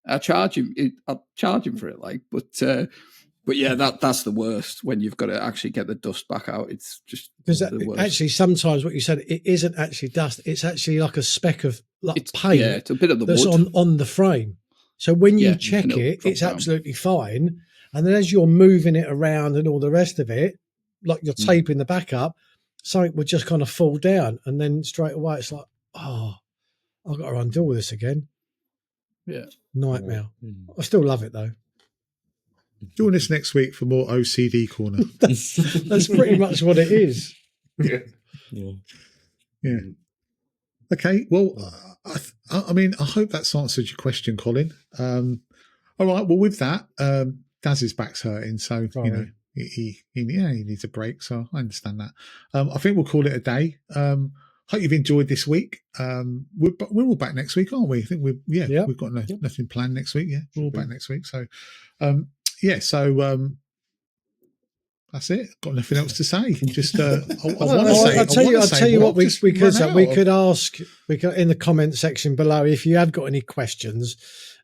Speaker 6: I'll charge him for it, but yeah, that's the worst when you've got to actually get the dust back out. It's just the worst.
Speaker 4: Actually, sometimes what you said, it isn't actually dust. It's actually like a speck of paint.
Speaker 6: Yeah, it's a bit of the
Speaker 4: that's
Speaker 6: wood
Speaker 4: on the frame. So when you check it, it's absolutely fine. And then as you're moving it around and all the rest of it, like you're taping the back up, something would just kind of fall down. And then straight away, it's like, oh, I've got to undo all this again.
Speaker 6: Yeah.
Speaker 4: Nightmare. I still love it, though.
Speaker 1: Join us next week for more OCD Corner.
Speaker 4: That's pretty much what it is.
Speaker 1: Yeah. Okay. Well, I mean, I hope that's answered your question, Colin. All right. Well, with that, Daz's back's hurting, so he needs a break. So I understand that. I think we'll call it a day. Hope you've enjoyed this week. We're all back next week, aren't we? I think we've got nothing planned next week. Yeah, we're all back next week. So, that's it. Got nothing else to say. Just
Speaker 4: I'll tell you what we could ask. We could in the comment section below if you have got any questions.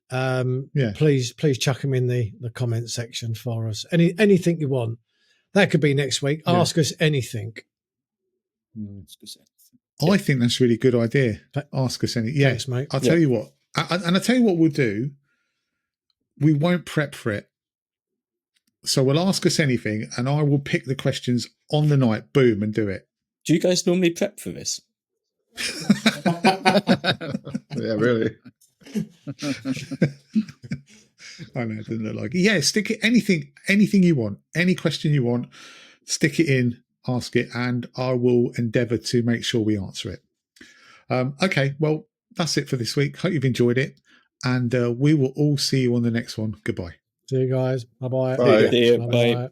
Speaker 4: Please chuck them in the comment section for us. Anything you want. That could be next week. Ask us anything.
Speaker 1: I think that's a really good idea. Ask us anything. Yeah,
Speaker 4: thanks, mate.
Speaker 1: I'll tell you what. And I'll tell you what we'll do. We won't prep for it. So we'll ask us anything, and I will pick the questions on the night, boom, and do it.
Speaker 3: Do you guys normally prep for this?
Speaker 5: Yeah, really.
Speaker 1: All iMac doesn't look like it. Yeah, stick it, anything you want, any question you want, stick it in, ask it, and I will endeavour to make sure we answer it. Okay, well, that's it for this week. Hope you've enjoyed it, and we will all see you on the next one. Goodbye.
Speaker 4: See you guys. Bye-bye.
Speaker 5: Bye.
Speaker 3: See you.
Speaker 4: Bye-bye.
Speaker 3: Bye.